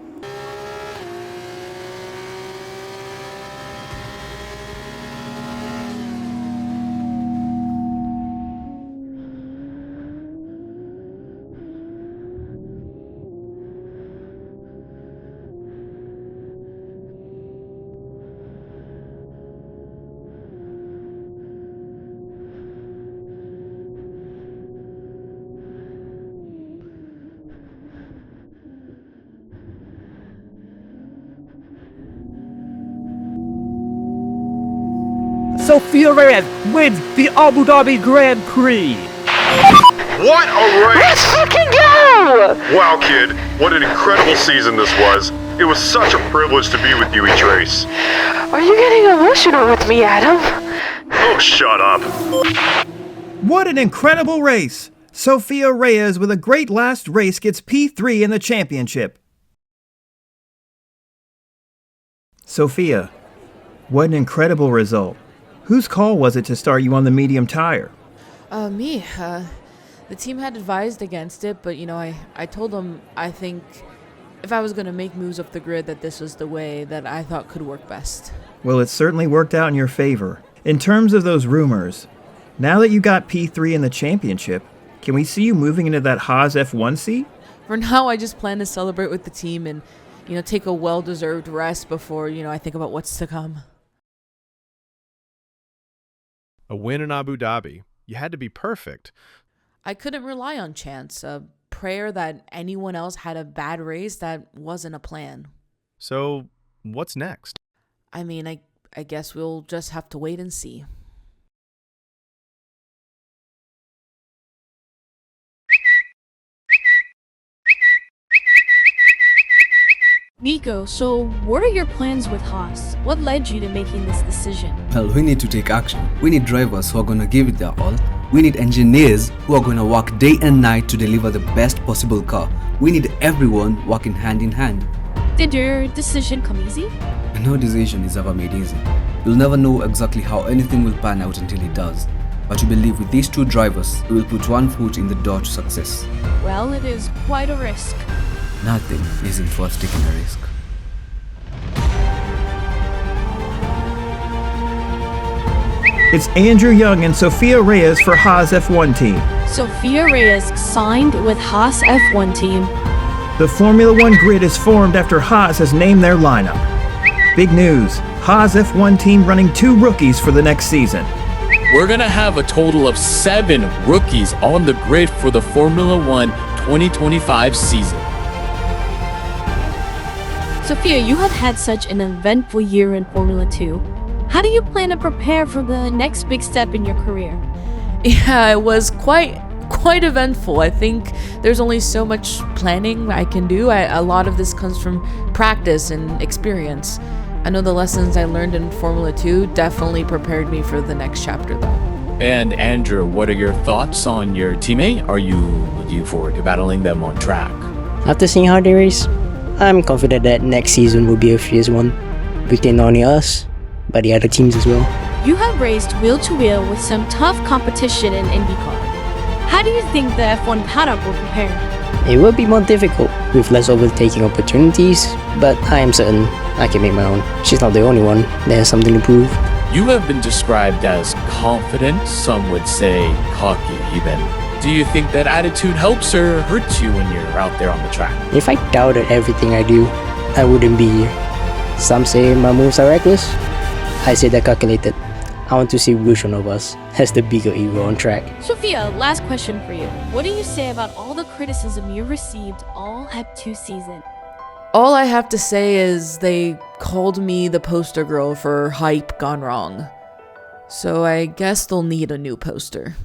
Sofia Reyes wins the Abu Dhabi Grand Prix. What a race! Let's fucking go! Wow, kid, what an incredible season this was. It was such a privilege to be with you each race. Are you getting emotional with me, Adam? Oh, shut up. What an incredible race! Sofia Reyes with a great last race gets P3 in the championship. Sofia, what an incredible result. Whose call was it to start you on the medium tire? Me. The team had advised against it, but I told them I think if I was going to make moves up the grid that this was the way that I thought could work best. Well, it certainly worked out in your favor. In terms of those rumors, now that you got P3 in the championship, can we see you moving into that Haas F1 seat? For now, I just plan to celebrate with the team and, take a well-deserved rest before, I think about what's to come. A win in Abu Dhabi. You had to be perfect. I couldn't rely on chance, a prayer that anyone else had a bad race that wasn't a plan. So, what's next? I mean, I guess we'll just have to wait and see. Nico, so what are your plans with Haas? What led you to making this decision? Well, we need to take action. We need drivers who are going to give it their all. We need engineers who are going to work day and night to deliver the best possible car. We need everyone working hand in hand. Did your decision come easy? No decision is ever made easy. You'll never know exactly how anything will pan out until it does. But we believe with these two drivers, we will put one foot in the door to success. Well, it is quite a risk. Nothing isn't worth taking a risk. It's Andrew Young and Sofia Reyes for Haas F1 team. Sofia Reyes signed with Haas F1 team. The Formula One grid is formed after Haas has named their lineup. Big news, Haas F1 team running 2 rookies for the next season. We're gonna have a total of 7 rookies on the grid for the Formula One 2025 season. Sofia, you have had such an eventful year in Formula 2. How do you plan to prepare for the next big step in your career? Yeah, it was quite eventful. I think there's only so much planning I can do. A lot of this comes from practice and experience. I know the lessons I learned in Formula 2 definitely prepared me for the next chapter though. And Andrew, what are your thoughts on your teammate? Are you looking forward to battling them on track? After seeing how they race, I'm confident that next season will be a fierce one, between not only us, but the other teams as well. You have raced wheel to wheel with some tough competition in IndyCar. How do you think the F1 paddock will prepare? It will be more difficult, with less overtaking opportunities, but I am certain I can make my own. She's not the only one that has something to prove. You have been described as confident, some would say cocky even. Do you think that attitude helps or hurts you when you're out there on the track? If I doubted everything I do, I wouldn't be here. Some say my moves are reckless. I say they're calculated. I want to see which one of us has the bigger ego on track. Sofia, last question for you. What do you say about all the criticism you received all F2 season? All I have to say is they called me the poster girl for hype gone wrong. So I guess they'll need a new poster.